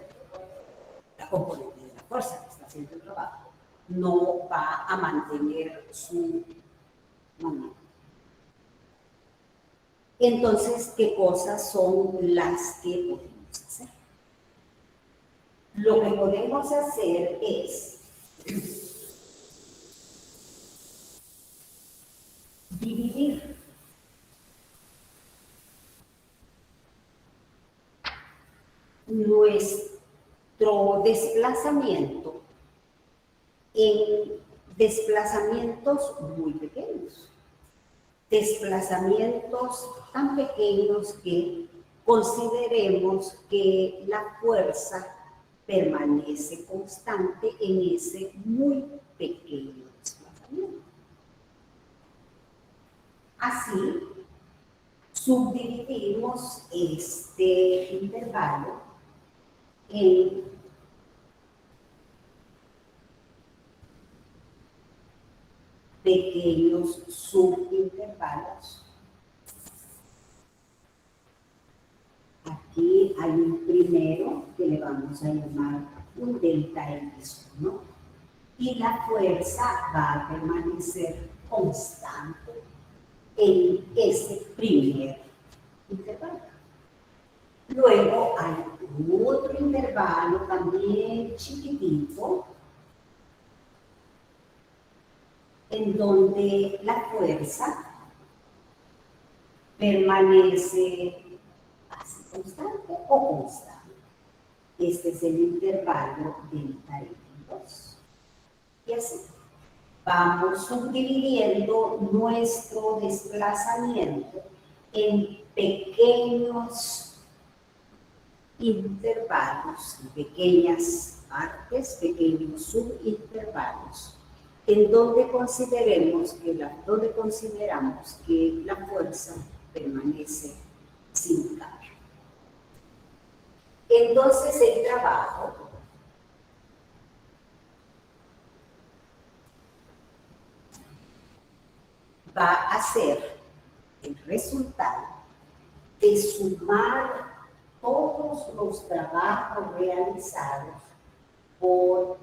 la componente de la fuerza que está haciendo el trabajo, no va a mantener su momento. Entonces, ¿qué cosas son las que podemos hacer? Lo que podemos hacer es dividir nuestro desplazamiento en desplazamientos muy pequeños. Desplazamientos tan pequeños que consideremos que la fuerza permanece constante en ese muy pequeño desplazamiento. Así, subdividimos este intervalo en pequeños subintervalos. Aquí hay un primero que le vamos a llamar un delta X1 y la fuerza va a permanecer constante en ese primer intervalo. Luego hay otro intervalo también chiquitito en donde la fuerza permanece así constante o constante. Este es el intervalo delta X2. Y así vamos subdividiendo nuestro desplazamiento en pequeños intervalos, pequeñas partes, pequeños subintervalos, en donde consideramos que la fuerza permanece sin cambio. Entonces el trabajo va a ser el resultado de sumar todos los trabajos realizados por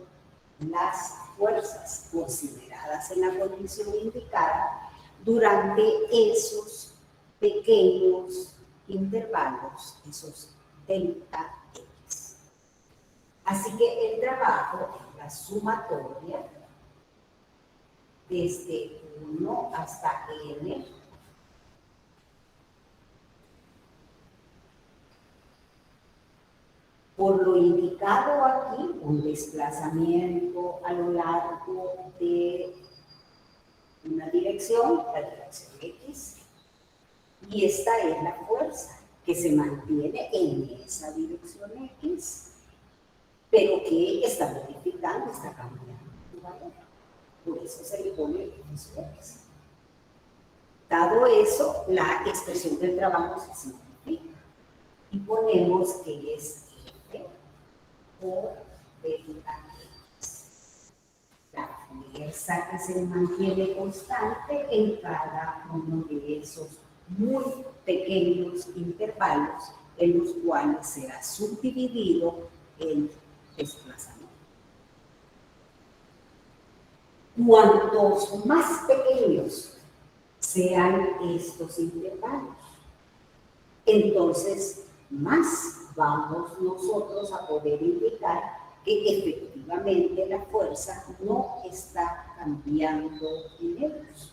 las fuerzas consideradas en la condición indicada durante esos pequeños intervalos, esos delta X. Así que el trabajo es la sumatoria desde 1 hasta n por lo indicado aquí, un desplazamiento a lo largo de una dirección, la dirección X, y esta es la fuerza que se mantiene en esa dirección X, pero que está modificando, está cambiando su valor. Por eso se le pone X. Dado eso, la expresión del trabajo se simplifica y ponemos que es por delta X. La fuerza que se mantiene constante en cada uno de esos muy pequeños intervalos en los cuales será subdividido el desplazamiento. Cuantos más pequeños sean estos intervalos, entonces más vamos nosotros a poder indicar que efectivamente la fuerza no está cambiando en ellos.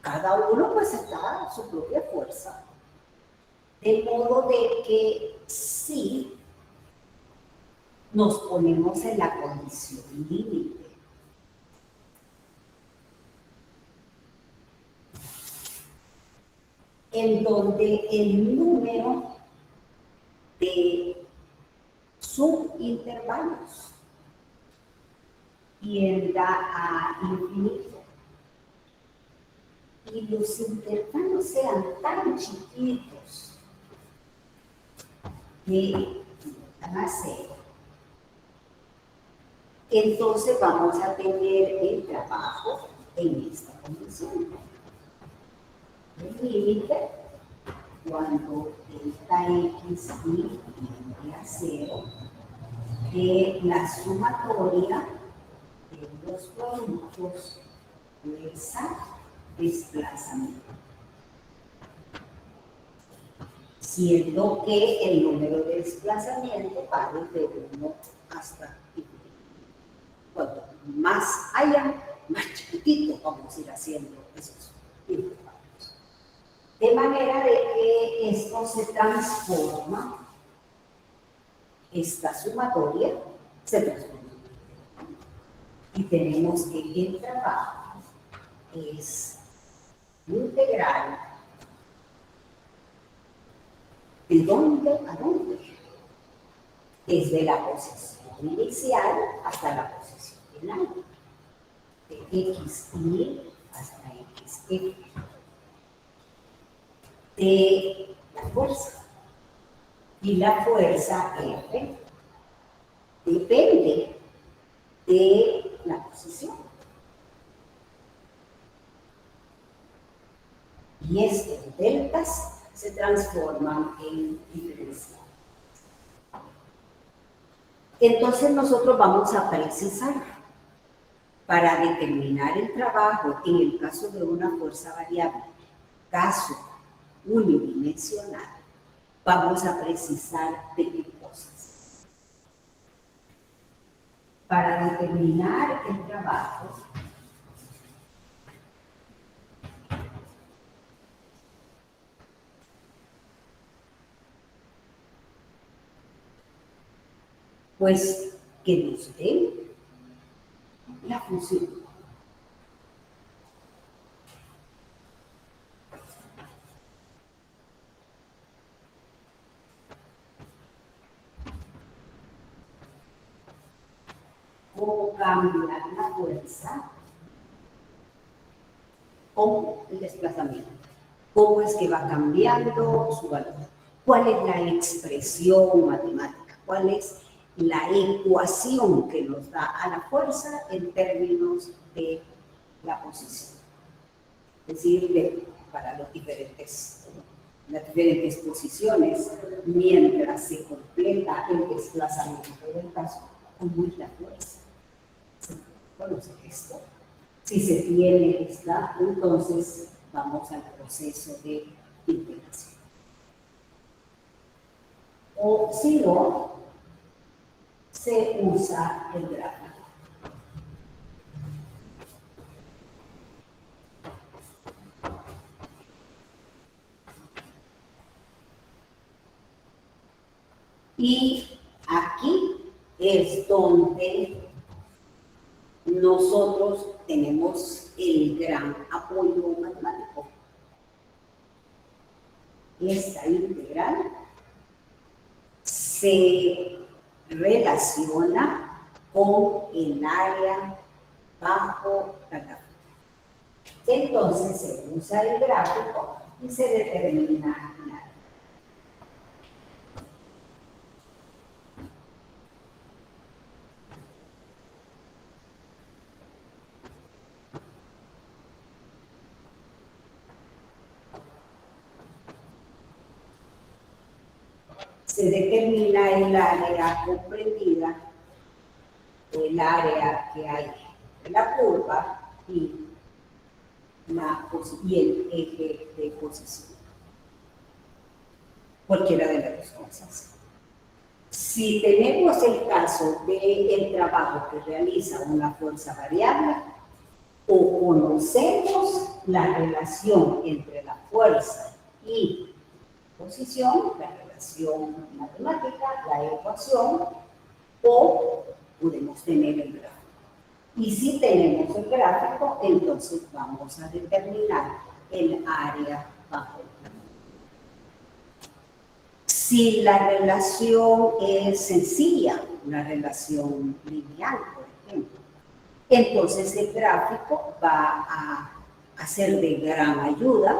Cada uno pues está a su propia fuerza. De modo de que sí nos ponemos en la condición límite. en donde el número de subintervalos tienda a infinito. Y los intervalos sean tan chiquitos que van a ser. Entonces vamos a tener el trabajo en esta condición. El límite, cuando delta x y tiende a 0, de la sumatoria de los productos fuerza desplazamiento. Siendo que el número de desplazamiento va desde 1 hasta infinito. Cuanto más haya, más chiquitito vamos a ir haciendo esos intervalos. De manera de que esto se transforma, esta sumatoria se transforma. Y tenemos que el trabajo es integral. ¿De dónde a dónde? Desde la posición inicial hasta la posición final. De xy hasta xx. De la fuerza. Y la fuerza F depende de la posición. Y estos deltas se transforman en diferenciales. Entonces nosotros vamos a precisar para determinar el trabajo en el caso de una fuerza variable, caso unidimensional, vamos a precisar de qué cosas. Para determinar el trabajo, pues que nos den la función. ¿Cómo cambia la fuerza con el desplazamiento? ¿Cómo es que va cambiando su valor? ¿Cuál es la expresión matemática? ¿Cuál es la ecuación que nos da a la fuerza en términos de la posición? Es decir, para las diferentes posiciones, mientras se completa el desplazamiento del caso, ¿cómo es la fuerza? ¿Se conoce esto? Si se tiene esta, entonces vamos al proceso de integración. O si no, se usa el gráfico. Y aquí es donde nosotros tenemos el gran apoyo matemático. Esta integral se relaciona con el área bajo la gráfica. Entonces se usa el gráfico y se determina el área. Se determina el área comprendida, el área que hay en la curva y el eje de posición. Cualquiera de las dos cosas. Si tenemos el caso del trabajo que realiza una fuerza variable, o conocemos la relación entre la fuerza y posición, la relación matemática, la ecuación, o podemos tener el gráfico. Y si tenemos el gráfico, entonces vamos a determinar el área bajo el gráfico. Si la relación es sencilla, una relación lineal, por ejemplo, entonces el gráfico va a ser de gran ayuda,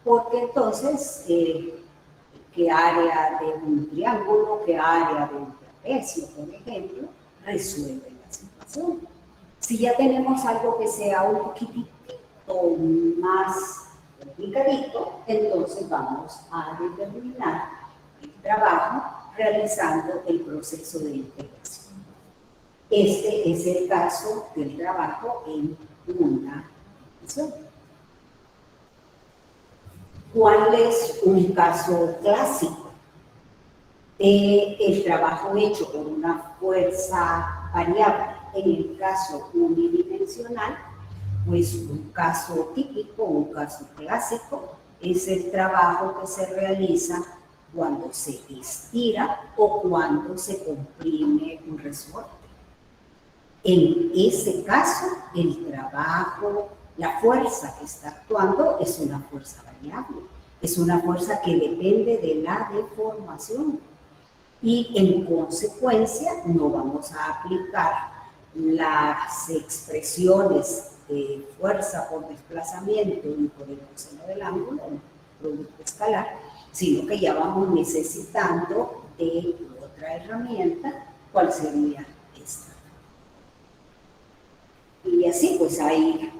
porque entonces, ¿qué área de un triángulo, qué área de un trapecio, por ejemplo, resuelve la situación? Si ya tenemos algo que sea un poquitito más complicadito, entonces vamos a determinar el trabajo realizando el proceso de integración. Este es el caso del trabajo en una dimensión. ¿Cuál es un caso clásico? El trabajo hecho con una fuerza variable. En el caso unidimensional, pues un caso típico, un caso clásico, es el trabajo que se realiza cuando se estira o cuando se comprime un resorte. En ese caso, el trabajo, la fuerza que está actuando es una fuerza variable, es una fuerza que depende de la deformación y en consecuencia no vamos a aplicar las expresiones de fuerza por desplazamiento y por el coseno del ángulo, el producto escalar, sino que ya vamos necesitando de otra herramienta, ¿cuál sería esta? Y así pues hay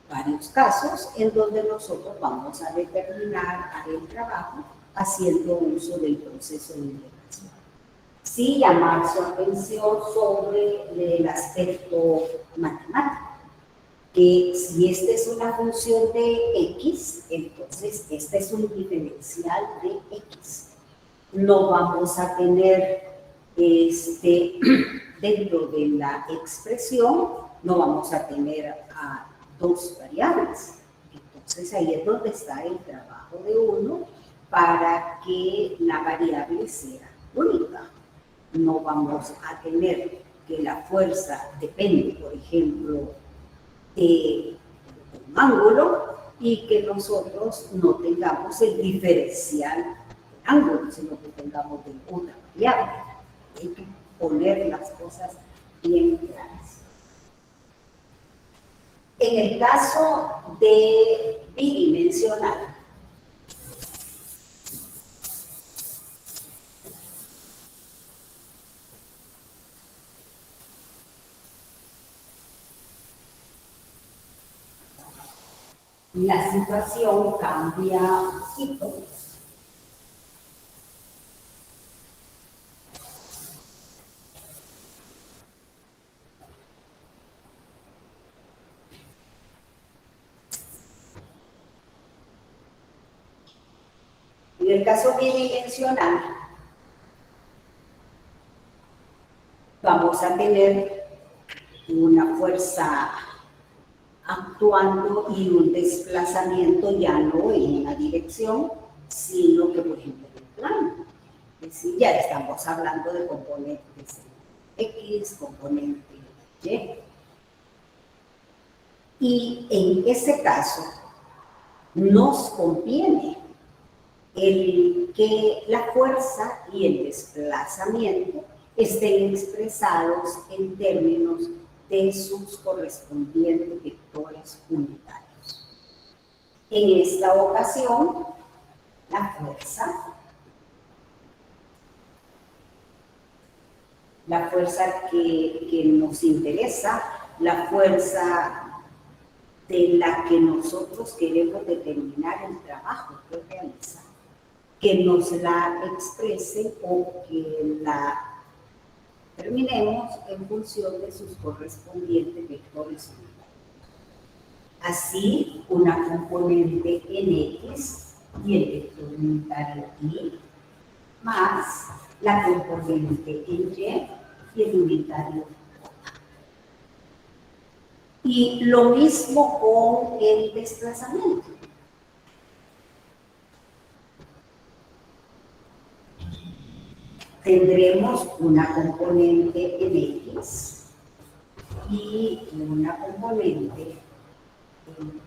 varios casos en donde nosotros vamos a determinar el trabajo haciendo uso del proceso de integración. Sí llamar su atención sobre el aspecto matemático, que si esta es una función de x, entonces este es un diferencial de x. No vamos a tener dentro de la expresión, no vamos a tener a dos variables. Entonces ahí es donde está el trabajo de uno para que la variable sea única. No vamos a tener que la fuerza depende, por ejemplo, de un ángulo y que nosotros no tengamos el diferencial del ángulo, sino que tengamos de una variable. Hay que poner las cosas bien claras. En el caso de bidimensional, la situación cambia un poquito. En el caso bidimensional, vamos a tener una fuerza actuando y un desplazamiento ya no en una dirección, sino que, por ejemplo, en el plano. Es decir, ya estamos hablando de componentes X, componente Y. Y en ese caso, nos conviene el que la fuerza y el desplazamiento estén expresados en términos de sus correspondientes vectores unitarios. En esta ocasión, la fuerza que nos interesa, la fuerza de la que nosotros queremos determinar el trabajo que realiza, que nos la exprese o que la terminemos en función de sus correspondientes vectores unitarios. Así, una componente en X y el vector unitario Y, más la componente en Y y el unitario J. Y lo mismo con el desplazamiento. Tendremos una componente en X y una componente en Y.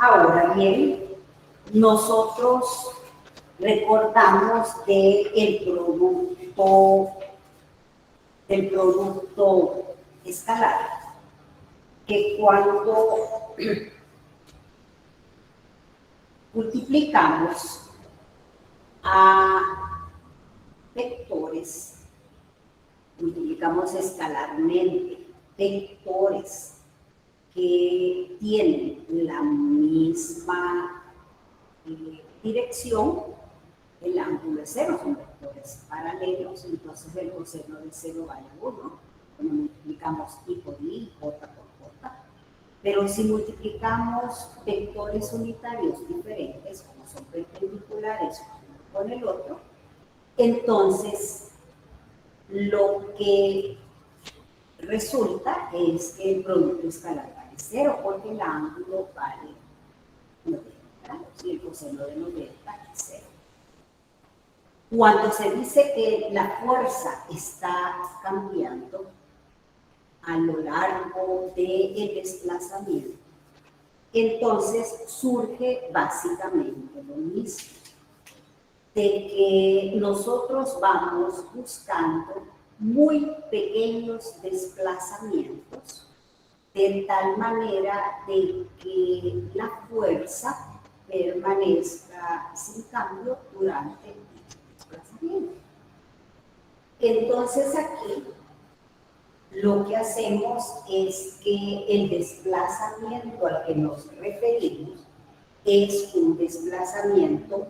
Ahora bien, nosotros recordamos del producto escalar, que cuando multiplicamos a vectores, multiplicamos escalarmente vectores que tienen la misma dirección, el ángulo es cero, son vectores paralelos, entonces el coseno de 0 vale 1, cuando multiplicamos i por i, j por j. Pero si multiplicamos vectores unitarios diferentes, como son perpendiculares uno con el otro, entonces lo que resulta es que el producto escalar vale 0, porque el ángulo vale 90 grados y el coseno de 90 es 0. Cuando se dice que la fuerza está cambiando a lo largo del desplazamiento, entonces surge básicamente lo mismo, de que nosotros vamos buscando muy pequeños desplazamientos, de tal manera de que la fuerza permanezca sin cambio durante el desplazamiento. Entonces aquí lo que hacemos es que el desplazamiento al que nos referimos es un desplazamiento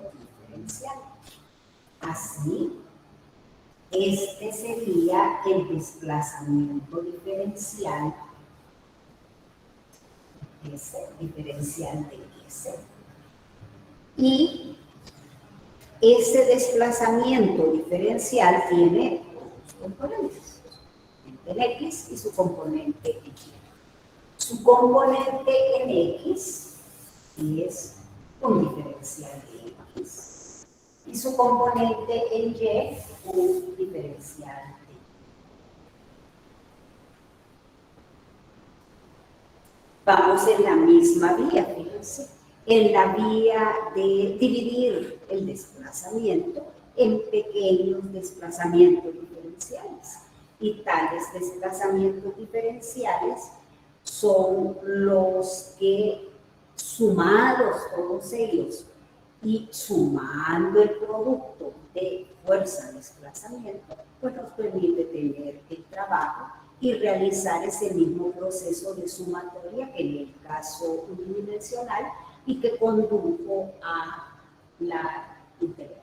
diferencial. Así, este sería el desplazamiento diferencial, S, diferencial de S. Y ese desplazamiento diferencial tiene dos componentes, en X y su componente en Y. Su componente en X es un diferencial de X y su componente en Y un diferencial de Y. Vamos en la misma vía, fíjense, en la vía de dividir el desplazamiento en pequeños desplazamientos diferenciales. Y tales desplazamientos diferenciales son los que, sumados todos ellos y sumando el producto de fuerza-desplazamiento, pues nos permite tener el trabajo y realizar ese mismo proceso de sumatoria que en el caso unidimensional y que condujo a la integral.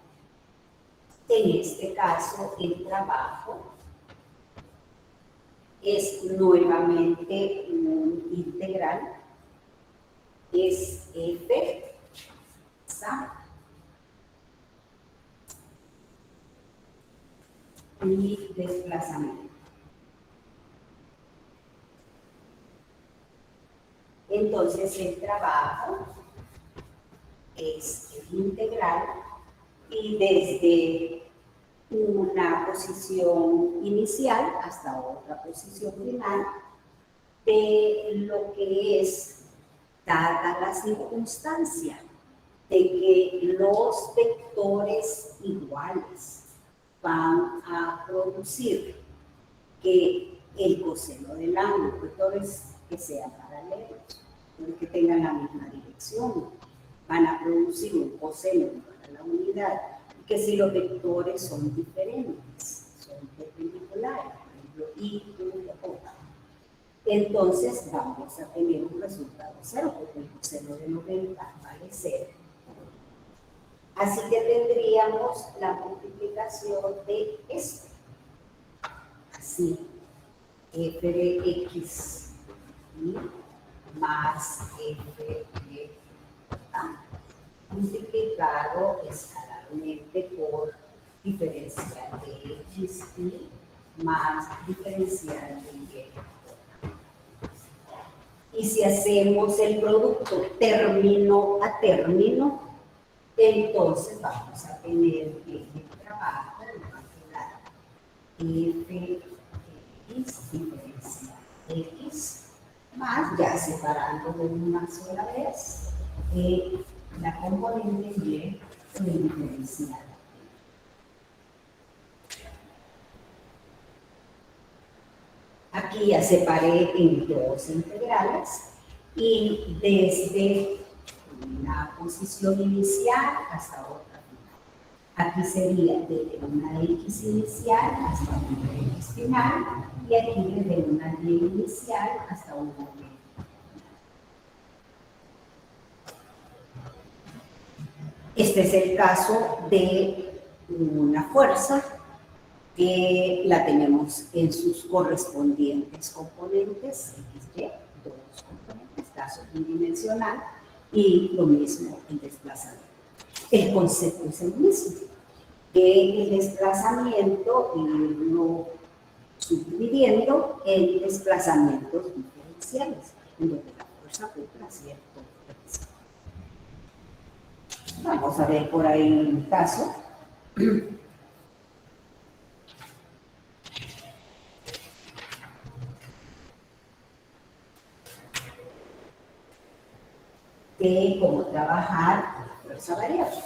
En este caso, el trabajo es nuevamente un integral, es f sa y desplazamiento. Entonces el trabajo es el integral y desde una posición inicial hasta otra posición final de lo que es, dada la circunstancia de que los vectores iguales van a producir que el coseno del ángulo, vectores que sean paralelos, que tengan la misma dirección, van a producir un coseno para la unidad, que si los vectores son diferentes, son perpendiculares, por ejemplo, y j, entonces vamos a tener un resultado 0, porque el coseno de 90 vale 0. Así que tendríamos la multiplicación de esto. Así, f de x más f de j multiplicado escalarmente por diferencial de x y más diferencial de y. Y si hacemos el producto término a término, entonces vamos a tener que el trabajo va a quedar f de x diferencial de x más, ya separando de una sola vez, la componente Y del diferencial. Aquí ya separé en dos integrales y desde una posición inicial hasta otra final. Aquí sería desde una X inicial hasta una X final y aquí desde una Y inicial hasta una Y. Este es el caso de una fuerza que la tenemos en sus correspondientes componentes, XY, dos componentes, caso bidimensional, y lo mismo el desplazamiento. El concepto es el mismo, que el desplazamiento irlo subdividiendo en desplazamientos diferenciales, en donde la fuerza cumpla cierto requisito. Vamos a ver por ahí un caso. De cómo trabajar la fuerza variable.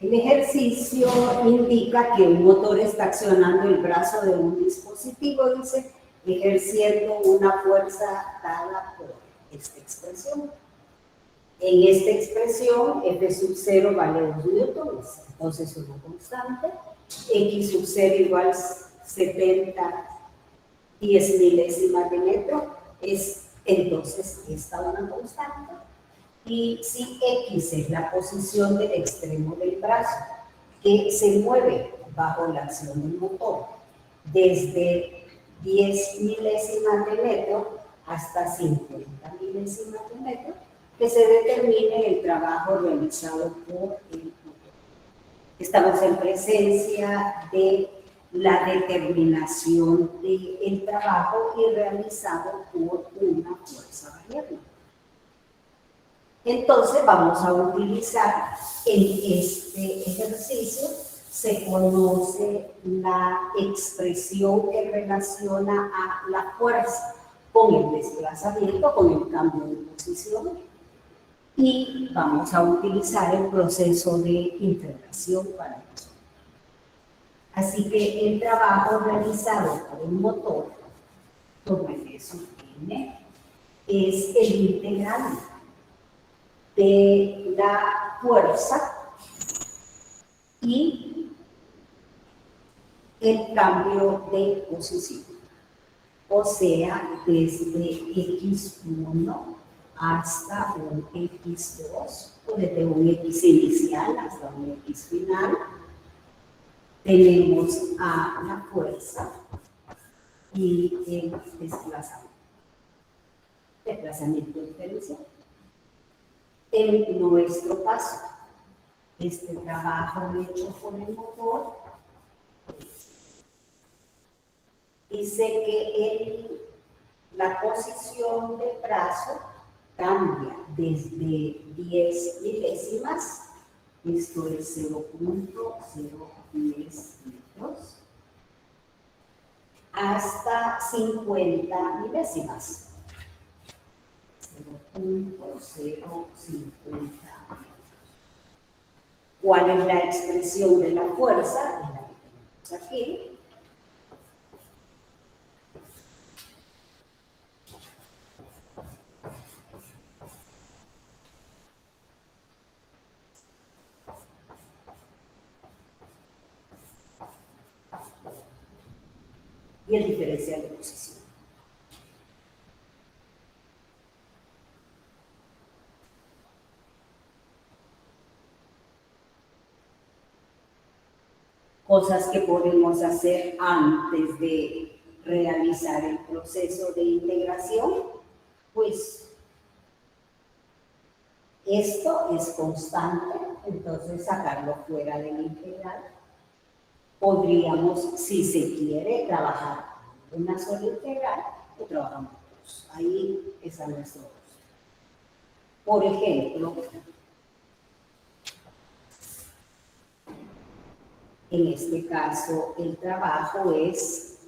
El ejercicio indica que un motor está accionando el brazo de un dispositivo, dice, ejerciendo una fuerza dada por esta expresión. En esta expresión, F sub 0 vale 2 newtons, entonces una constante. X sub 0 igual 70 10 milésimas de metro, es entonces esta una constante. Y si X es la posición del extremo del brazo, que se mueve bajo la acción del motor, desde 10 milésimas de metro hasta 50 milésimas de metro, que se determine el trabajo realizado por el motor. Estamos en presencia de la determinación del trabajo y realizado por una fuerza variable. Entonces vamos a utilizar en este ejercicio, se conoce la expresión que relaciona a la fuerza con el desplazamiento, con el cambio de posición, y vamos a utilizar el proceso de integración para eso. Así que el trabajo realizado por un motor, sobre eso N, es el integral de la fuerza y el cambio de posición. O sea, desde X1 hasta un X2, o desde un X inicial hasta un X final, tenemos a la fuerza y el desplazamiento diferencial. En nuestro caso, este trabajo hecho por el motor dice que la posición del brazo cambia desde 10 milésimas, esto es 0.010 metros, hasta 50 milésimas. 0.050. ¿Cuál es la expresión de la fuerza? Es la que tenemos aquí. Y el diferencial de posición. Cosas que podemos hacer antes de realizar el proceso de integración, pues esto es constante, entonces sacarlo fuera del integral. Podríamos, si se quiere, trabajar una sola integral o trabajamos dos. Ahí está nuestro gusto. Por ejemplo, en este caso, el trabajo es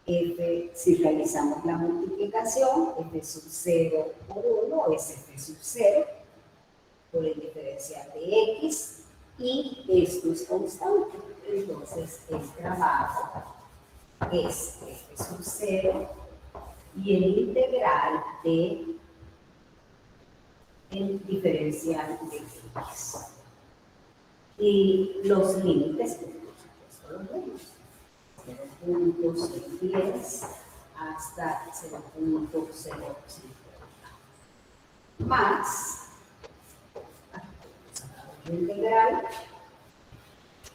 F, si realizamos la multiplicación, F sub 0 por 1 es F sub 0 por el diferencial de X, y esto es constante. Entonces, el trabajo es F sub 0 y el integral de el diferencial de X. Y los límites, por supuesto, los vemos. 0.010 hasta 0.050. Más, el integral,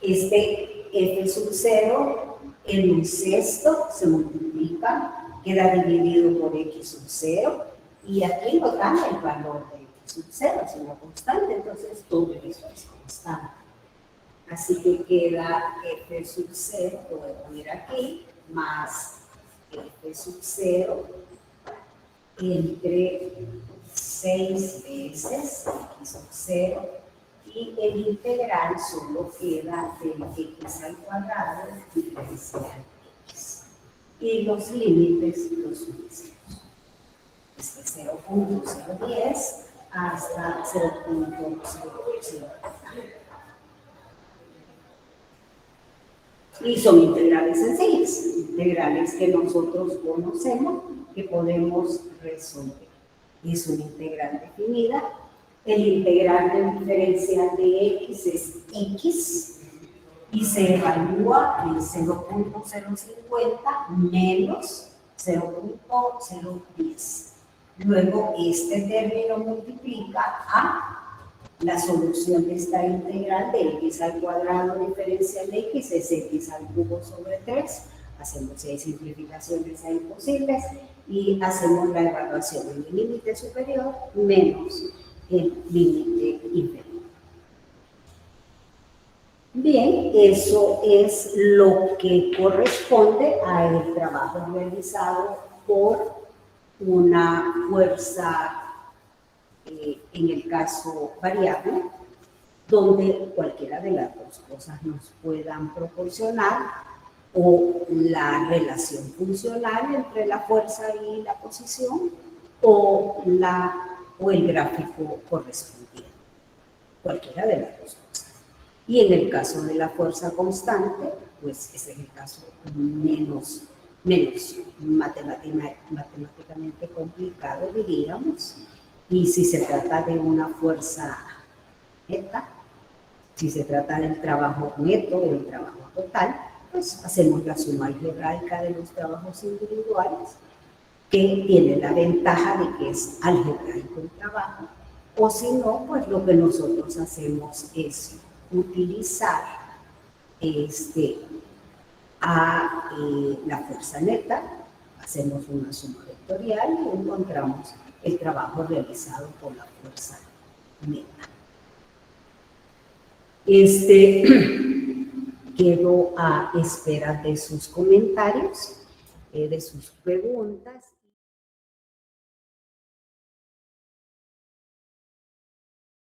este F sub 0 en un sexto se multiplica, queda dividido por X sub 0, y aquí no cambia el valor de X sub 0, es una constante, entonces todo eso es constante. Así que queda F sub 0, lo voy a poner aquí, más F sub 0 entre 6 veces X sub 0, y el integral solo queda del X al cuadrado diferencial X. Y los límites los mismos. Este 0.010 hasta 0.050. Y son integrales sencillas, integrales que nosotros conocemos, que podemos resolver. Es una integral definida. El integral del diferencial de x es x y se evalúa en 0.050 menos 0.010. Luego, este término multiplica a la solución de esta integral de x al cuadrado diferencial de x es x al cubo sobre 3. Hacemos 6 simplificaciones a imposibles y hacemos la evaluación en el límite superior menos el límite inferior. Bien, eso es lo que corresponde al trabajo realizado por una fuerza, en el caso variable, donde cualquiera de las dos cosas nos puedan proporcionar, o la relación funcional entre la fuerza y la posición, o el gráfico correspondiente, cualquiera de las dos cosas. Y en el caso de la fuerza constante, pues ese es el caso menos matemáticamente complicado, diríamos. Y si se trata de una fuerza neta, si se trata del trabajo neto o del trabajo total, pues hacemos la suma algebraica de los trabajos individuales, que tiene la ventaja de que es algebraico el trabajo, o si no, pues lo que nosotros hacemos es utilizar la fuerza neta, hacemos una suma vectorial y encontramos el trabajo realizado por la fuerza neta. Quedo a espera de sus comentarios, de sus preguntas.